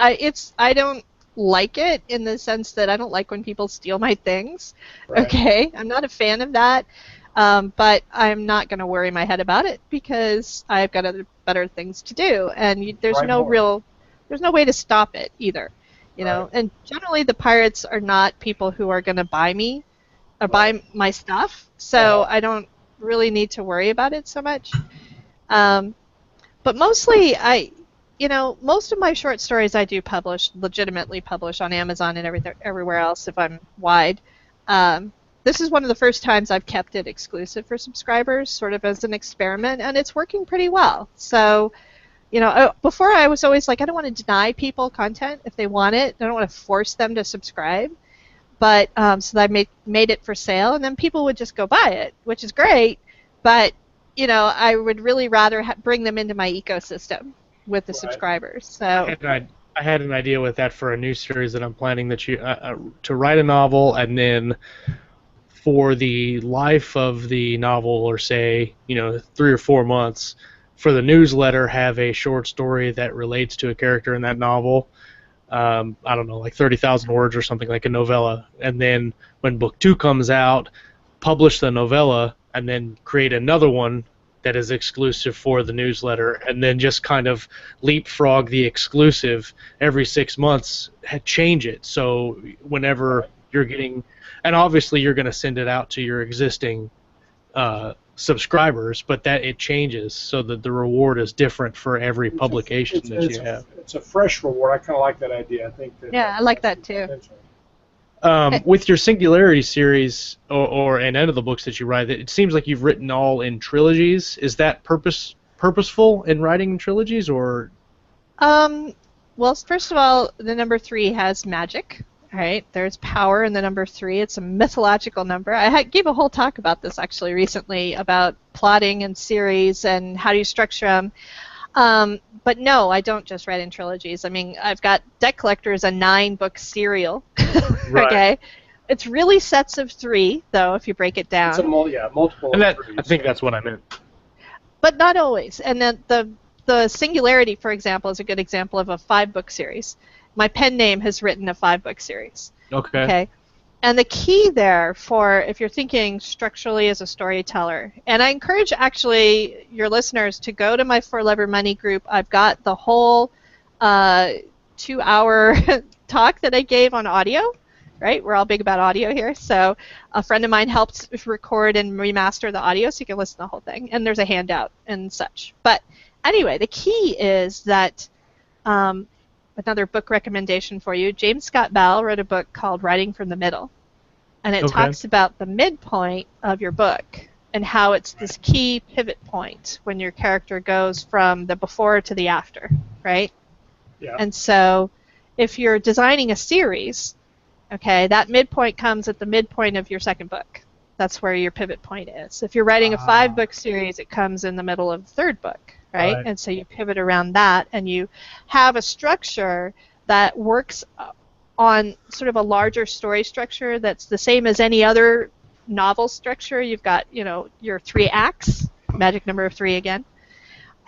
I don't like it in the sense that I don't like when people steal my things. Right. Okay, I'm not a fan of that, but I'm not going to worry my head about it because I've got other better things to do, and there's no way to stop it either, you know. And generally the pirates are not people who are going to buy me or buy my stuff, so I don't really need to worry about it so much. But mostly most of my short stories I do legitimately publish on Amazon and everywhere else if I'm wide. This is one of the first times I've kept it exclusive for subscribers, sort of as an experiment, and it's working pretty well. So, you know, before I was always like, I don't want to deny people content if they want it. I don't want to force them to subscribe. But so I made it for sale, and then people would just go buy it, which is great. But, you know, I would really rather bring them into my ecosystem. with the Right. subscribers. So I had an idea with that for a new series that I'm planning, that you to write a novel, and then for the life of the novel, or say 3 or 4 months, for the newsletter, have a short story that relates to a character in that novel. I don't know, like 30,000 words or something, like a novella. And then when book 2 comes out, publish the novella, and then create another one that is exclusive for the newsletter, and then just kind of leapfrog the exclusive every 6 months, change it. So whenever you're getting, and obviously you're going to send it out to your existing subscribers, but that it changes so that the reward is different for every publication that you have. It's a fresh reward. I kind of like that idea. I think that. Yeah, I like that too. With your Singularity series, or and end of the books that you write, it seems like you've written all in trilogies. Is that purposeful in writing in trilogies, or? Well, first of all, the number 3 has magic. Right? There's power in the number 3. It's a mythological number. I gave a whole talk about this actually recently, about plotting and series and how do you structure them. But no, I don't just write in trilogies. I mean, I've got Deck Collector as a 9-book serial. Right. Okay. It's really sets of 3, though, if you break it down. It's multiple. And of threes. I think that's what I meant. But not always. And then the Singularity, for example, is a good example of a 5-book series. My pen name has written a 5-book series. Okay. And the key there, for if you're thinking structurally as a storyteller, and I encourage actually your listeners to go to my For Love or Money group. I've got the whole 2-hour talk that I gave on audio. Right? We're all big about audio here. So a friend of mine helped record and remaster the audio so you can listen to the whole thing. And there's a handout and such. But anyway, the key is that another book recommendation for you. James Scott Bell wrote a book called Writing from the Middle, and it talks about the midpoint of your book and how it's this key pivot point when your character goes from the before to the after, right? Yeah. And so if you're designing a series, okay, that midpoint comes at the midpoint of your second book. That's where your pivot point is. If you're writing a 5-book series, it comes in the middle of the 3rd book. Right? And so you pivot around that, and you have a structure that works on sort of a larger story structure that's the same as any other novel structure. You've got, your 3 acts, magic number of 3 again,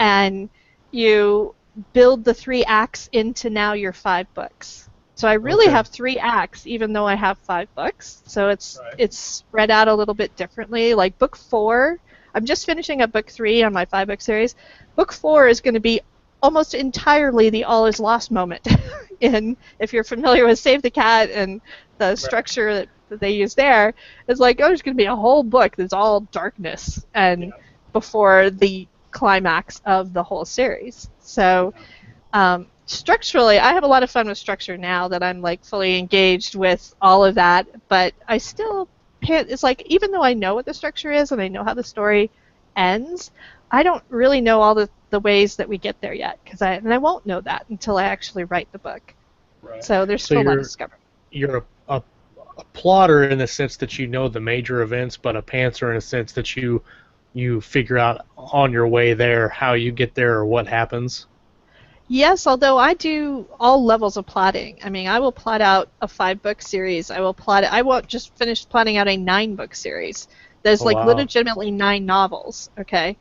and you build the 3 acts into now your 5 books. So I really have 3 acts, even though I have 5 books. So it's spread out a little bit differently. Like book 4, I'm just finishing up book 3 on my 5-book series. Book 4 is going to be almost entirely the all is lost moment. If you're familiar with Save the Cat and the structure that they use there, it's like, there's going to be a whole book that's all darkness and before the climax of the whole series. So structurally, I have a lot of fun with structure now that I'm like fully engaged with all of that, but I still can't, it's like, even though I know what the structure is and I know how the story ends, I don't really know all the ways that we get there yet, and I won't know that until I actually write the book. Right. So there's still a lot to discover. You're a plotter in the sense that you know the major events, but a pantser in a sense that you figure out on your way there how you get there or what happens. Yes, although I do all levels of plotting. I mean, I will plot out a 5-book series. I won't just finish plotting out a 9-book series. There's legitimately 9 novels, okay?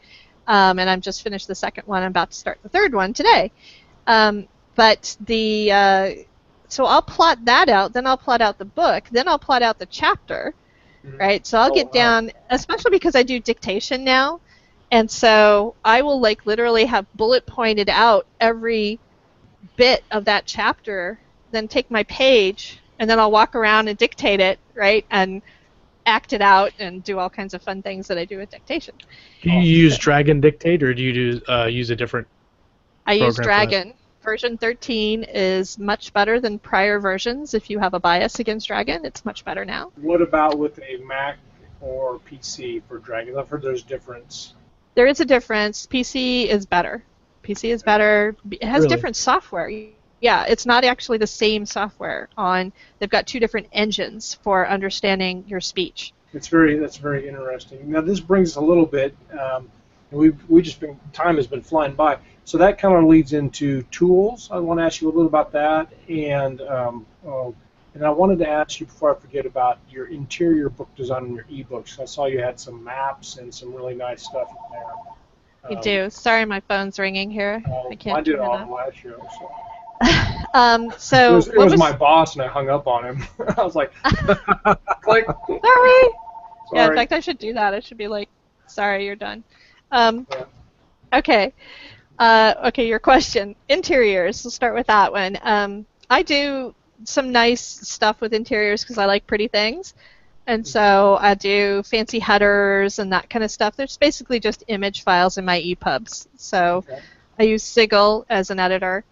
And I'm just finished the 2nd one. I'm about to start the 3rd one today. So I'll plot that out, then I'll plot out the book, then I'll plot out the chapter, right? So I'll get down, especially because I do dictation now, and so I will literally have bullet pointed out every bit of that chapter, then take my page, and then I'll walk around and dictate it, right? And act it out and do all kinds of fun things that I do with dictation. Do you use Dragon Dictate, or do you use a different program? I use Dragon. Version 13 is much better than prior versions. If you have a bias against Dragon, it's much better now. What about with a Mac or PC for Dragon? I've heard there's a difference. There is a difference. PC is better. PC is better. It has different software. Yeah, it's not actually the same software. They've got 2 different engines for understanding your speech. That's very interesting. Now this brings a little bit. And we just been time has been flying by. So that kind of leads into tools. I want to ask you a little about that, and I wanted to ask you before I forget about your interior book design and your ebooks. I saw you had some maps and some really nice stuff in there. You do. Sorry, my phone's ringing here. I can't I did turn it it on off. the last show. So. So it was my boss, and I hung up on him. I was like, click. Sorry. Yeah, in Sorry. fact, I should do that. I should be like, sorry, you're done. Yeah. Okay. Okay, your question. Interiors. We'll start with that one. I do some nice stuff with interiors because I like pretty things. And so I do fancy headers and that kind of stuff. There's basically just image files in my EPUBs. So Okay. I use Sigil as an editor.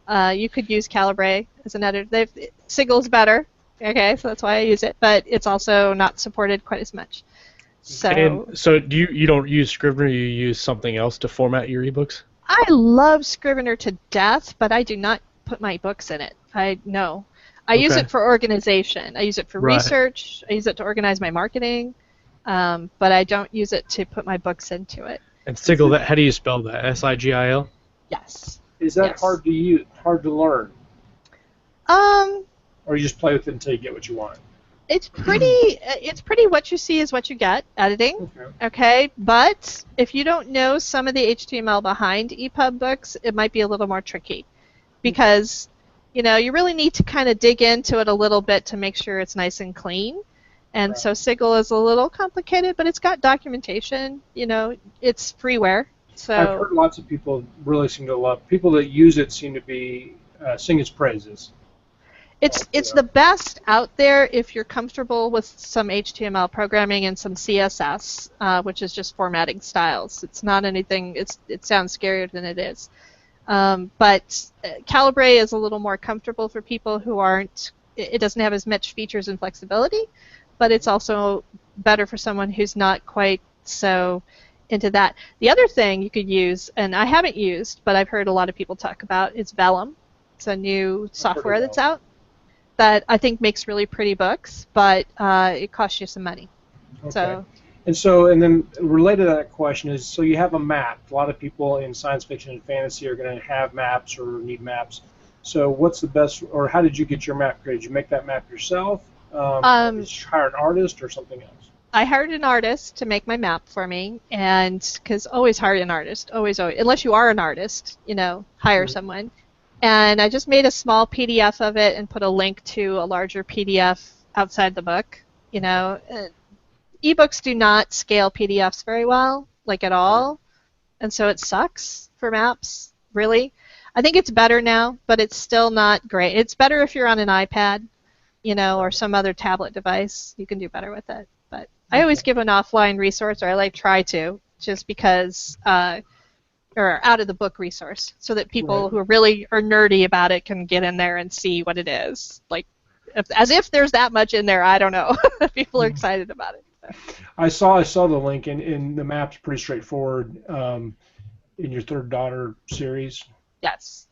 You could use Calibre as an editor. Sigil's better. Okay, so that's why I use it. But it's also not supported quite as much. So, And so do you don't use Scrivener, you use something else to format your ebooks? I love Scrivener to death, but I do not put my books in it. I use Okay. it for organization. I use it for Right. research. I use it to organize my marketing, but I don't use it to put my books into it. And Sigil, how do you spell that? Sigil? Yes. Is that Yes. hard to use? Hard to learn? Or you just play with it until you get what you want? It's pretty what you see is what you get, editing. Okay, but if you don't know some of the HTML behind EPUB books, it might be a little more tricky because you really need to kind of dig into it a little bit to make sure it's nice and clean. And Right. so Sigil is a little complicated, but it's got documentation. It's freeware. So I've heard lots of people really seem to love. People that use it seem to be sing its praises. It's the best out there if you're comfortable with some HTML programming and some CSS, which is just formatting styles. It's not anything. It sounds scarier than it is. But Calibre is a little more comfortable for people who aren't. It doesn't have as much features and flexibility, but it's also better for someone who's not quite so into that. The other thing you could use, and I haven't used, but I've heard a lot of people talk about, is Vellum. It's a new software that's out that I think makes really pretty books, but it costs you some money. Okay. And then related to that question is, so you have a map. A lot of people in science fiction and fantasy are going to have maps or need maps. So what's the best, or how did you get your map created? Did you make that map yourself? Did you hire an artist or something else? I hired an artist to make my map for me, and because always hire an artist, always, unless you are an artist, hire someone. And I just made a small PDF of it and put a link to a larger PDF outside the book. Ebooks do not scale PDFs very well, like at all, and so it sucks for maps, really. I think it's better now, but it's still not great. It's better if you're on an iPad, or some other tablet device. You can do better with it. But I always give an offline resource, or I try to, just because, or out of the book resource, so that people who really are nerdy about it can get in there and see what it is. As if there's that much in there. I don't know. People are excited about it. I saw the link, and the map's pretty straightforward in your Third Daughter series. Yes.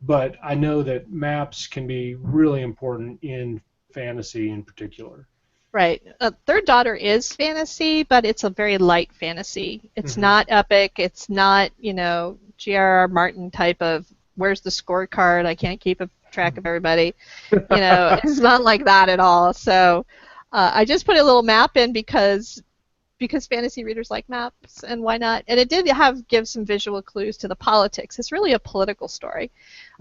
But I know that maps can be really important in fantasy in particular. Right. Third Daughter is fantasy, but it's a very light fantasy. It's not epic. It's not, J.R.R. Martin type of, where's the scorecard? I can't keep a track of everybody. It's not like that at all. So I just put a little map in because fantasy readers like maps, and why not? And it did give some visual clues to the politics. It's really a political story,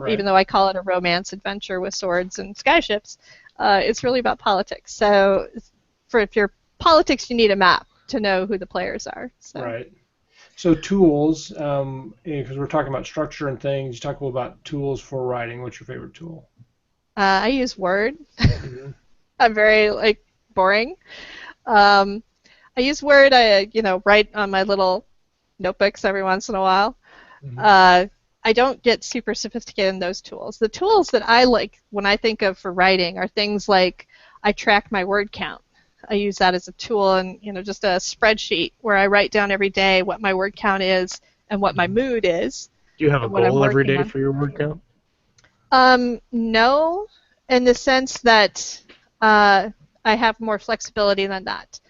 even though I call it a romance adventure with swords and skyships. It's really about politics. So if you're politics, you need a map to know who the players are. So. Right. So tools, because we're talking about structure and things, you talk a little about tools for writing. What's your favorite tool? I use Word. I'm very boring. I use Word. I write on my little notebooks every once in a while. I don't get super sophisticated in those tools. The tools that I like when I think of for writing are things like I track my word count. I use that as a tool and just a spreadsheet where I write down every day what my word count is and what my mood is. Do you have a goal every day for your word count? No, in the sense that I have more flexibility than that.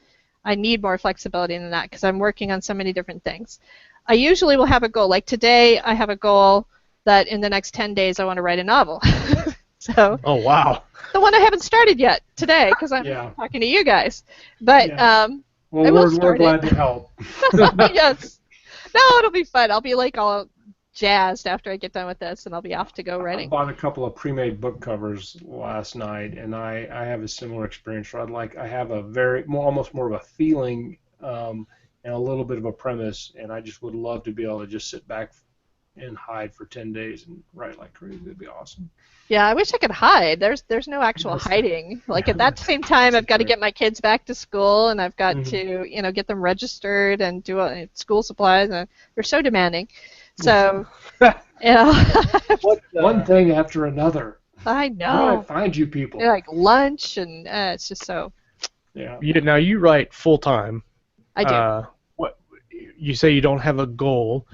I need more flexibility than that because I'm working on so many different things. I usually will have a goal. Like today, I have a goal that in the next 10 days I want to write a novel. So. Oh, wow. The one I haven't started yet today because I'm talking to you guys. But well, I will we're glad to help. Yes. No, it'll be fun. I'll be like all jazzed after I get done with this, and I'll be off to go writing. I bought a couple of pre-made book covers last night, and I have a similar experience. Where I have a almost more of a feeling and a little bit of a premise, and I just would love to be able to just sit back and hide for 10 days and write like crazy. It'd be awesome. Yeah, I wish I could hide. There's no actual hiding. Like at that same time, I've got to get my kids back to school, and I've got to get them registered and do school supplies. And they're so demanding. So, one thing after another. I know. How do I find you people? Like lunch, and it's just so. Yeah. Now you write full time. I do. What you say you don't have a goal,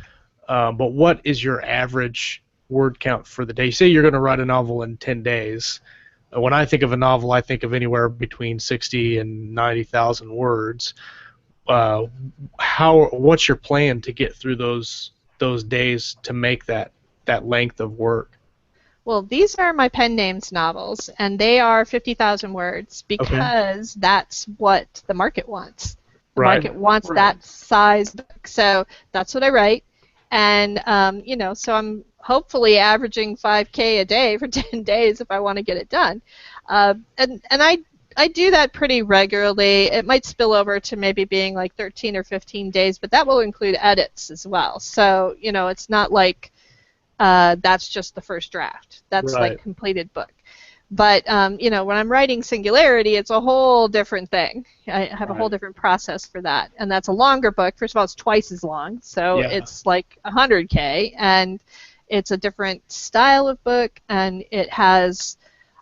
but what is your average word count for the day? You say you're going to write a novel in 10 days. When I think of a novel, I think of anywhere between 60 and 90,000 words. What's your plan to get through those days to make that length of work? Well, these are my pen names novels, and they are 50,000 words because that's what the market wants. The market wants that size book, so that's what I write. And so I'm hopefully averaging 5K a day for 10 days if I want to get it done. And I do that pretty regularly. It might spill over to maybe being like 13 or 15 days, but that will include edits as well. So, it's not like that's just the first draft. That's like completed book. But, when I'm writing Singularity, it's a whole different thing. I have a whole different process for that. And that's a longer book. First of all, it's twice as long. So it's like 100K. And it's a different style of book. And it has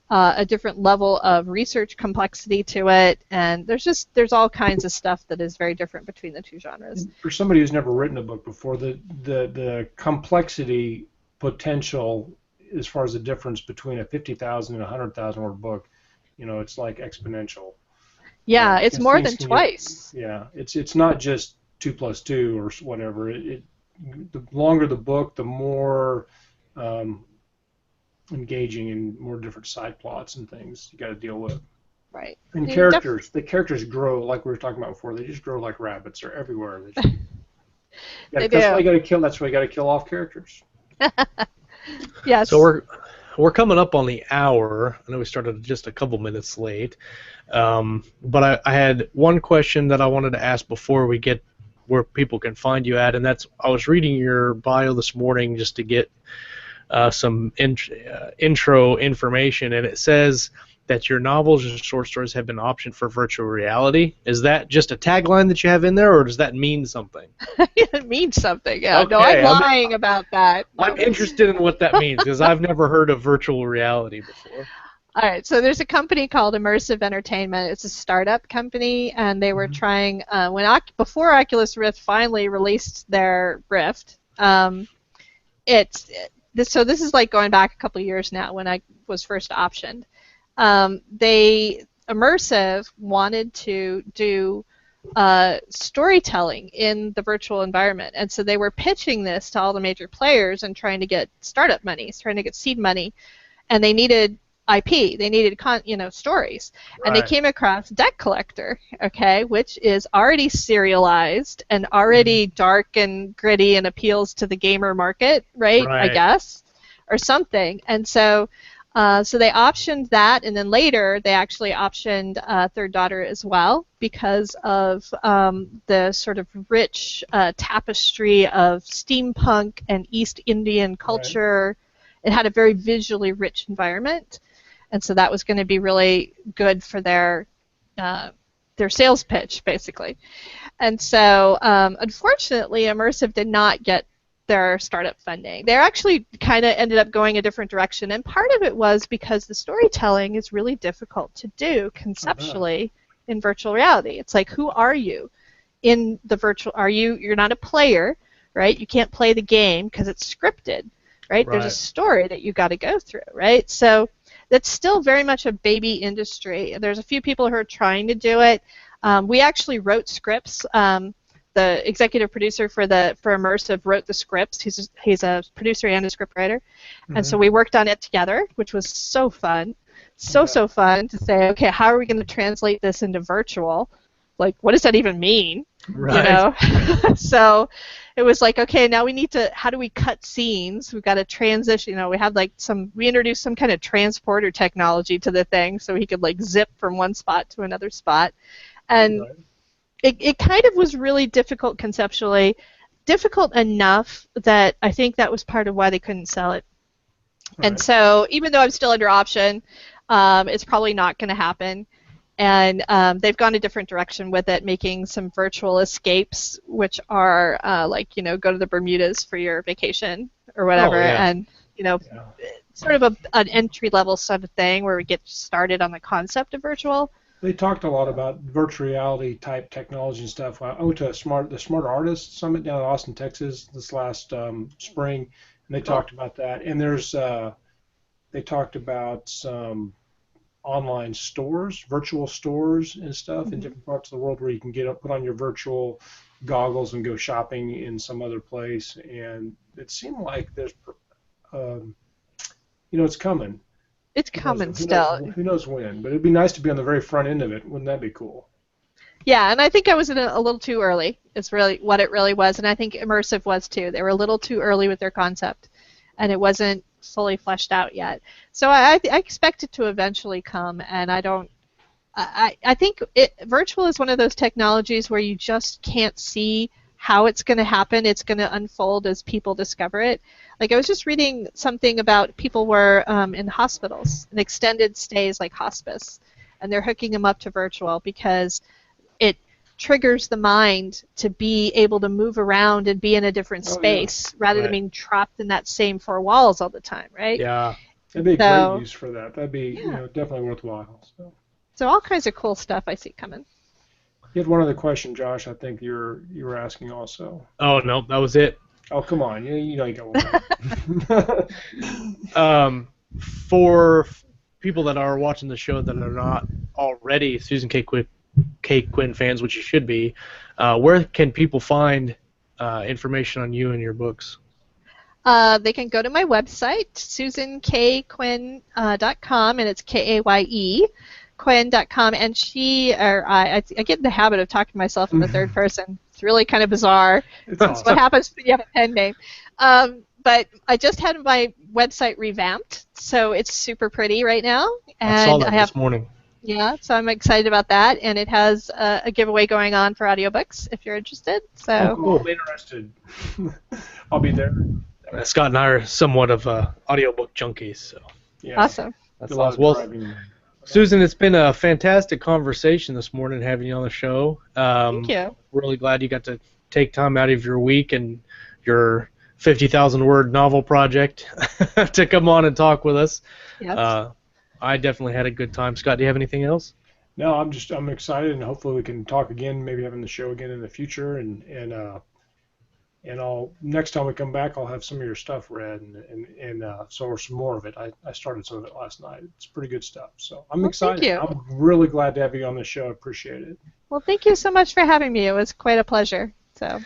a different level of research complexity to it. And there's all kinds of stuff that is very different between the two genres. For somebody who's never written a book before, the complexity potential as far as the difference between a 50,000 and a 100,000 word book, it's like exponential. Yeah, it's more than twice. It's not just 2 + 2 or whatever. The longer the book, the more engaging and more different side plots and things you got to deal with. Right. And the characters grow like we were talking about before. They just grow like rabbits. They're everywhere. That's why you got to kill. That's why you got to kill off characters. Yes. So we're coming up on the hour. I know we started just a couple minutes late, but I had one question that I wanted to ask before we get where people can find you at, and that's I was reading your bio this morning just to get some intro information, and it says that your novels and short stories have been optioned for virtual reality. Is that just a tagline that you have in there, or does that mean something? It means something, yeah. Okay, no, I'm lying about that. I'm interested in what that means, because I've never heard of virtual reality before. All right, so there's a company called Immersive Entertainment. It's a startup company, and they were trying, before Oculus Rift finally released their Rift, so this is like going back a couple of years now when I was first optioned. Immersive wanted to do storytelling in the virtual environment, and so they were pitching this to all the major players and trying to get startup money, trying to get seed money, and they needed IP, they needed stories, and they came across Deck Collector, which is already serialized and already dark and gritty and appeals to the gamer market, right? I guess, or something, and so they optioned that, and then later they actually optioned Third Daughter as well because of the sort of rich tapestry of steampunk and East Indian culture. It had a very visually rich environment, and so that was going to be really good for their sales pitch, basically. And so, unfortunately, Immersive did not get their startup funding. They actually kind of ended up going a different direction, and part of it was because the storytelling is really difficult to do conceptually in virtual reality. It's like, who are you in the virtual? You're not a player, right? You can't play the game because it's scripted, right? There's a story that you got to go through, right? So that's still very much a baby industry. There's a few people who are trying to do it. We actually wrote scripts. The executive producer for Immersive wrote the scripts. He's a producer and a scriptwriter, and so we worked on it together, which was so fun, so fun to say, okay, how are we going to translate this into virtual? Like, what does that even mean? Right. You know? So it was like, okay, now we need to, how do we cut scenes? We've got to transition, we introduced some kind of transporter technology to the thing so he could like zip from one spot to another spot. And it kind of was really difficult conceptually, difficult enough that I think that was part of why they couldn't sell it. Right. And so even though I'm still under option, it's probably not going to happen. And they've gone a different direction with it, making some virtual escapes, which are go to the Bermudas for your vacation or whatever, and sort of an entry-level sort of thing where we get started on the concept of virtual. They talked a lot about virtual reality type technology and stuff. I went to the Smart Artist Summit down in Austin, Texas this last spring, and they talked about that. And they talked about some online stores, virtual stores and stuff in different parts of the world where you can put on your virtual goggles and go shopping in some other place. And it seemed like there's, it's coming. It's coming still. Who knows when? But it'd be nice to be on the very front end of it. Wouldn't that be cool? Yeah, and I think I was a little too early. It's really what it really was, and I think Immersive was too. They were a little too early with their concept, and it wasn't fully fleshed out yet. So I expect it to eventually come, and I think virtual is one of those technologies where you just can't see how it's going to happen. It's going to unfold as people discover it. Like I was just reading something about people were in hospitals, in extended stays like hospice, and they're hooking them up to virtual because it triggers the mind to be able to move around and be in a different space rather than being trapped in that same four walls all the time, right? Yeah. That'd be a great use for that. That'd be definitely worthwhile. So all kinds of cool stuff I see coming. You had one other question, Josh. I think you were asking also. Oh no, that was it. Oh come on, you got one. For people that are watching the show that are not already Susan Kaye Quinn fans, which you should be, where can people find information on you and your books? They can go to my website, susankayquinn.com, and it's Kaye. Quinn.com, and I get in the habit of talking to myself in the third person. It's really kind of bizarre. That's what happens when you have a pen name. But I just had my website revamped, so it's super pretty right now. And I saw that this morning. Yeah, so I'm excited about that, and it has a giveaway going on for audiobooks if you're interested. So cool. I'm interested. I'll be there. Scott and I are somewhat of audiobook junkies, so yeah. Awesome. That's awesome. Well, Susan, it's been a fantastic conversation this morning having you on the show. Thank you. Really glad you got to take time out of your week and your 50,000-word novel project to come on and talk with us. Yes. I definitely had a good time. Scott, do you have anything else? No, I'm excited, and hopefully we can talk again, maybe having the show again in the future, and I'll next time we come back, I'll have some of your stuff read and so some more of it. I started some of it last night. It's pretty good stuff. So I'm excited. Thank you. I'm really glad to have you on the show. I appreciate it. Well, thank you so much for having me. It was quite a pleasure. So.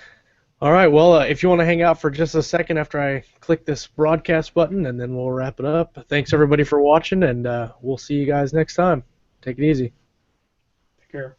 All right. Well, if you want to hang out for just a second after I click this broadcast button, and then we'll wrap it up. Thanks everybody for watching, and we'll see you guys next time. Take it easy. Take care.